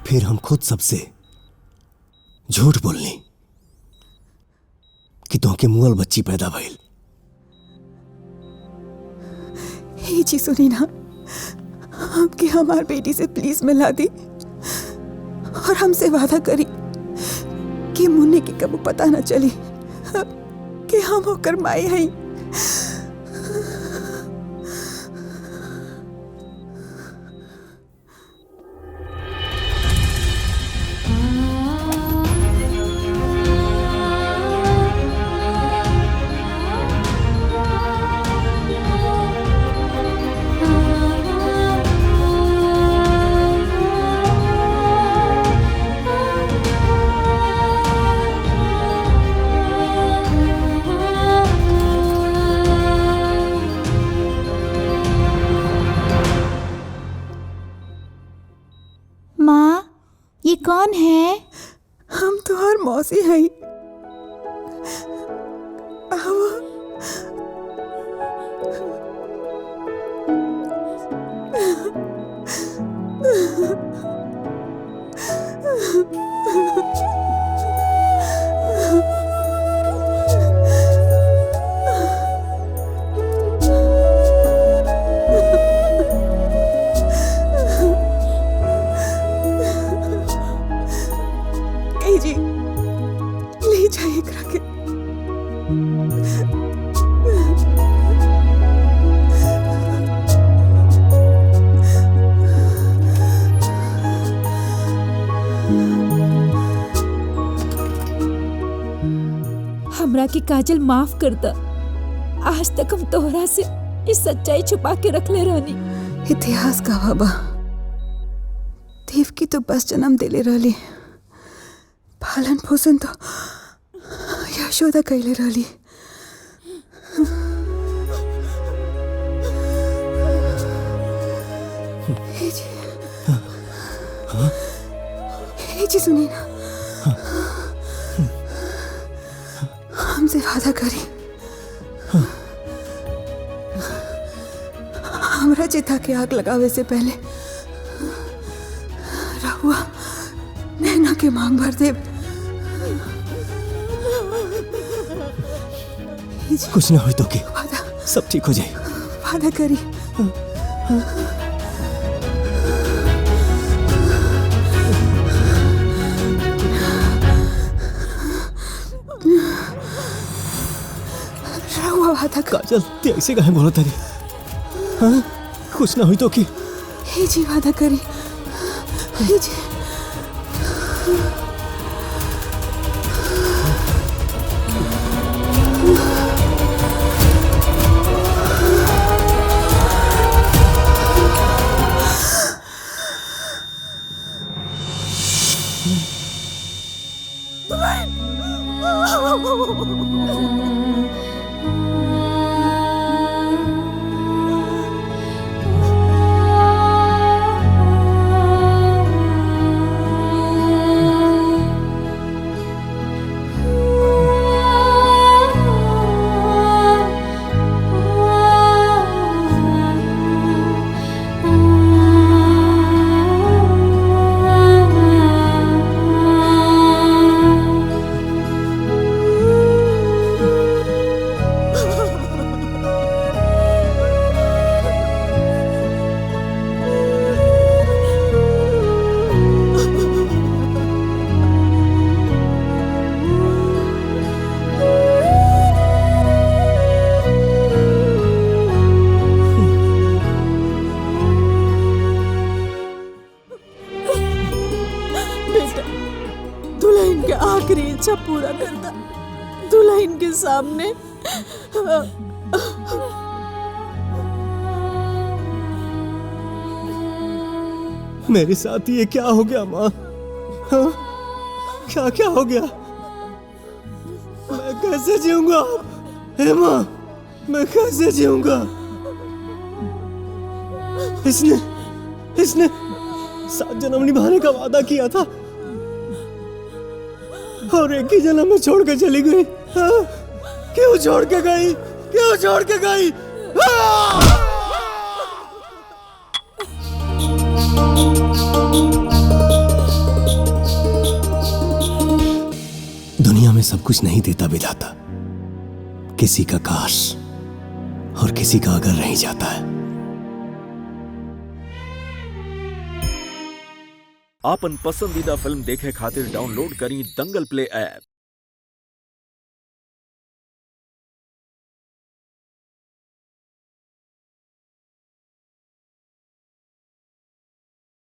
फिर हम खुद सबसे झूठ बोलनी कि तो के मुअल बच्ची पैदा भइल। हे जी सुनी ना, हमके हमार बेटी से प्लीज मिला दी और हमसे वादा करी कि मुन्नी की कबू पता न चली कि हम होकर माई हई। ये कौन है? हम तुम्हार मौसी हैं। जी ले जाइए करा के। हमरा के काजल माफ कर दा। आज तक हम तोहरा से इस सच्चाई छुपा के रख ले रहनी। इतिहास का बाबा देव की तो बस जन्म दिले रहली, पालन पोषण तो यशोदा कैले रहली। हे जी सुनी ना, हमसे वादा करी हमरा चिता के आग लगावे से पहले रहुआ नैना के मांग भर दे। कुछ ना हो तो के सब ठीक हो जाए। वादा करी। रहुआ वादा कर। काजल ते ऐसे काहे बोलो तारी? हाँ कुछ ना हो तो के। हे जी वादा करी। हे जी बहन के सामने। मेरे साथ ये क्या हो गया माँ? हाँ? क्या क्या हो गया? मैं कैसे जीऊंगा? हे माँ, मैं कैसे जीऊंगा? इसने 7 जन्म निभाने का वादा किया था और एक ही जन्म में छोड़ के चली गई। हाँ? क्यों छोड़ के गई? क्यों छोड़ के गई? हाँ! दुनिया में सब कुछ नहीं देता विधाता, किसी का काश और किसी का अगर रह जाता है। आपन पसंदीदा फिल्म देखे खातिर डाउनलोड करी दंगल प्ले ऐप।